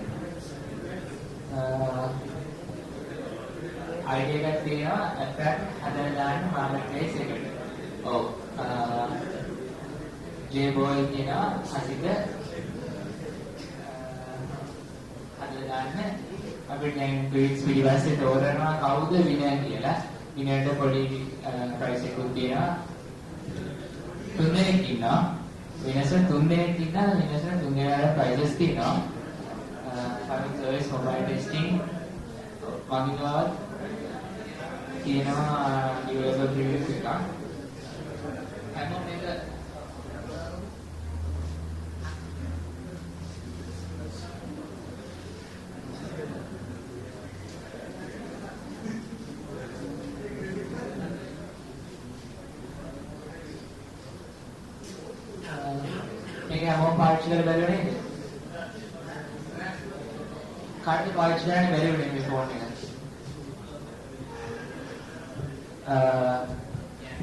Speaker 4: අයිඩියා එකක් තියෙනවා ඇප් එක හදලා දාන්න මාකට් ප්ලේස් එකට. ඔව්. ජේබෝයි කියනවා අසිත හදලා දාන්න අපිට දැන් ට්වීට්ස් පිළිවෙස්සේ තෝරනවා කවුද විනර් කියලා. විනර්ට පොඩි ප්‍රයිස් එකක් තියෙනවා. 3 දෙනෙක් ඉන්නවා. වෙනස 3 දෙනෙක් ඉන්නවා. වෙනස 3 දෙනාට ප්‍රයිසස් තියෙනවා. Firefox OS mobile testing වගේවත් තියෙනවා developer reviews එකක්. හැමෝම මේක මේක හැමෝම පාවිච්චි කරලා බැලුවේ නේද? කාටද පාවිච්චි කරන්න බැරිුනේ මේ ෆෝන් එක?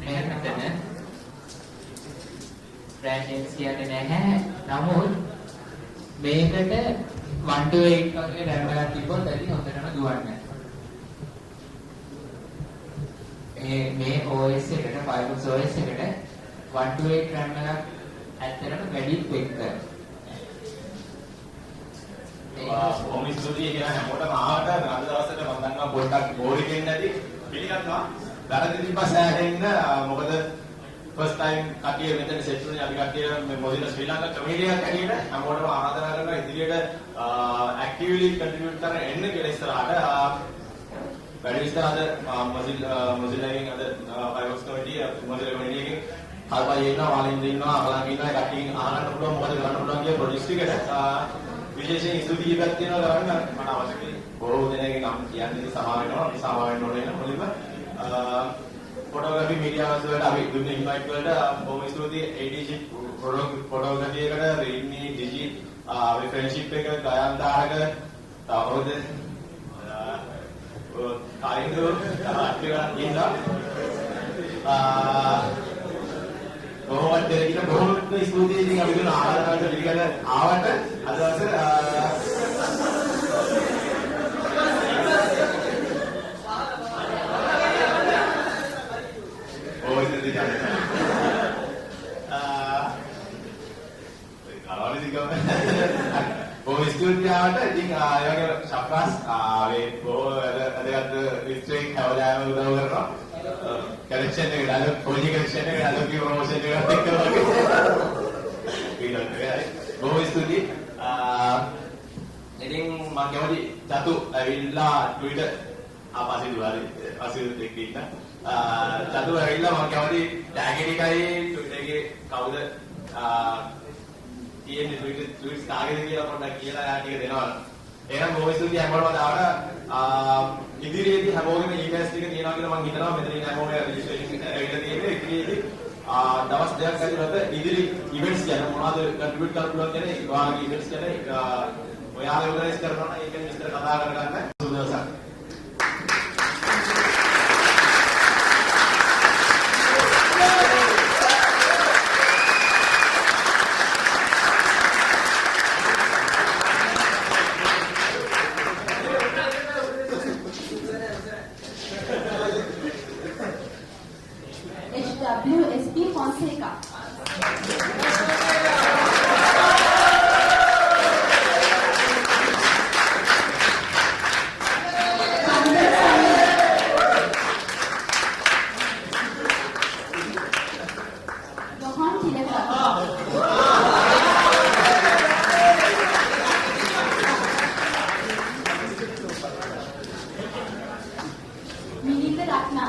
Speaker 4: මේකට brand names කියන්නේ නැහැ. නමුත් මේකට 1 to 8 වගේ RAM එකක් තිබ්බොත් ඇති හොඳටම දුවන්නේ. මේ OS එකට Firefox OS එකට 1 to 8 RAM එකක් ඇත්තටම වැඩි ක්වික්
Speaker 1: කොහොම ස්තුතියි කියන හැමෝටම ආවට අද දවසට මම දන්නවා පොඩ්ඩක් බෝරින් වෙන්නේ නැති පිළිගන්නවා. වැරදි තිබ්බසෑහෙන්න මොකද ෆස්ට් ටයිම් කටිය මෙතන සෙට් වුණේ අපි කටිය මේ මොදින ශ්‍රී ලංකා කමිටි එකක් ඇටියට හැමෝටම ආරාධනා කරනවා ඉදිරියට ඇක්ටිව්ලි කන්ට්‍රිබියුට් කරන්න එන්න කියලා ඉස්සරහට වැඩි විස්තර අද මොසිලාගෙන් අද Firefox කමිටිය මොසිලා කමිටි එකෙන් හල්පයි ඉන්නවා වාලින්ද ඉන්නවා අපලන් ඉන්නවා කට්ටියන් අහන්න පුළුවන් මොකද කරන්න පුළුවන් කියන ප්‍රොජෙක්ට් එකට විශේෂයෙන් ස්තුති කීපයක් තියෙනවා ගන්න මට අවශ්‍ය බොහෝ දෙනෙක්ගේ නම් කියන්නේ සමා වෙන්න ඕනේ නේද? මුලින්ම ෆොටෝග්‍රැෆි මීඩියාස් වලට අපි දුන්න ඉන්වයිට් වලට බොහොම ස්තුතියි. ADG ෆොටෝග්‍රැෆි එකට රීඩ්මී ඩිජි අපි ෆ්‍රෙන්ඩ්ෂිප් එක ගයන් දාරක තවද කායින්දෝ අත්‍යවශ්‍ය ඉන්නවා. බොහොම දෙයකින් බොහොම ස්තුතියි. ඉතින් අපි දුන්න ආරාධනාවට පිළිගන්න ආවට අද දවසේ බොහොම ස්තුතියිවට ඉතින් ඒ වගේ ශප්‍රාස් මේ බොහොම වැඩගත් විස්තරයක් හැවලාම උදව් කරනවා. කලෙක්ෂන් එක දාලා පොඩි කලෙක්ෂන් එක දාලා ප්‍රොමෝෂන් එකක් එක්ක වගේ. බොහොම ස්තුතියි. ඉතින් මම කැමති චතු ඇවිල්ලා Twitter ආපස්සේ දුවාලේ අසිරුත් එක්ක ඉන්න. චතු ඇවිල්ලා මම කැමති ටැග් එකයි Twitter එකේ කවුද තියෙන්නේ ට්වීට්ස් කාගේද කියලා පොඩ්ඩක් කියලා ටික දෙනවා. එහෙනම් බොහොම ස්තුතියි හැමෝටම දාවට ඉදිරියේදී හැමෝගෙම ඊමේල්ස් ටික තියෙනවා කියලා මම හිතනවා. මෙතනින් හැමෝගේ රෙජිස්ට්‍රේෂන් ඇවිල්ලා තියෙන්නේ. ඉදිරියේදී දවස් දෙකක් ඇතුළත ඉදිරි ඉවෙන්ට්ස් ගැන මොනවද කන්ට්‍රිබියුට් කරන්න පුළුවන් කියන ඒ වාගේ ඉවෙන්ට්ස් ගැන ඔයාලා ඕගනයිස් කරනවා. ඒකෙන් විස්තර කතා කරගන්න සුදවසක්.
Speaker 2: HWSP Fonseca. Johan Tilakratna. Milinda Ratna.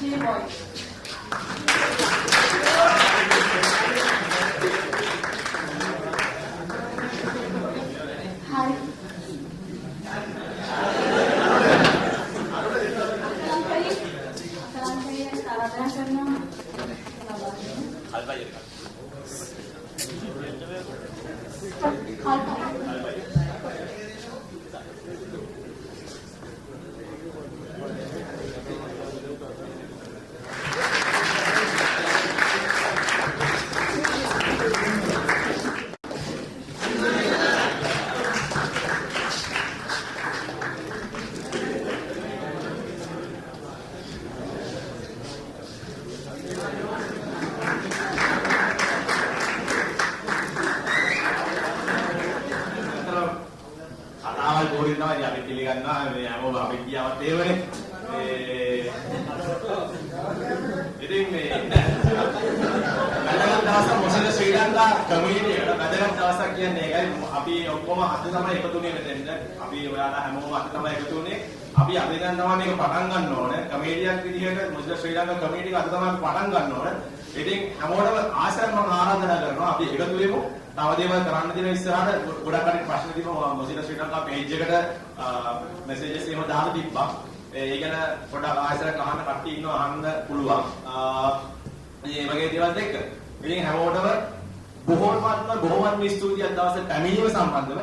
Speaker 2: J-Boy. Hari. Akalangkari yang salah karena
Speaker 1: ගෝරිනවා අපි පිළිගන්නවා මේ හැමෝම අපි කියවත් ඒවනේ ඉතින් මේ වැදගත් දවසක් මොකද ශ්‍රී ලංකා කමියුනිටි එකට වැදගත් දවසක් කියන්නේ ඒකයි අපි ඔක්කොම අද තමයි එකතු වෙන්නේ මෙතෙන්ද අපි ඔයාලා හැමෝම අද තමයි එකතු වෙන්නේ අපි අද ඉඳන් තමයි මේක පටන් ගන්න ඕනේ කමියුනිටියක් විදිහට මොකද ශ්‍රී ලංකා කමියුනිටි එක අද තමයි පටන් ගන්න ඕනේ ඉතින් හැමෝටම ආශ්‍රම මම ආරාධනා කරනවා අපි එකතු වෙමු තව දේවල් කරන්න තියෙන ඉස්සරහට ගොඩක් අය ප්‍රශ්න දීපුවා මොසිලා ශ්‍රී ලංකා පේජ් එකට මෙසේජස් එහෙම දාලා තිබ්බා. ඒ ගැන පොඩ්ඩක් ආයෙත් අහන්න කට්ටිය ඉන්නවා අහන්න පුළුවන්. මේ වගේ දේවල් දෙක. ඉතින් හැමෝටම බොහෝමත්ම ස්තුතියි අද දවසේ පැමිණීම සම්බන්ධව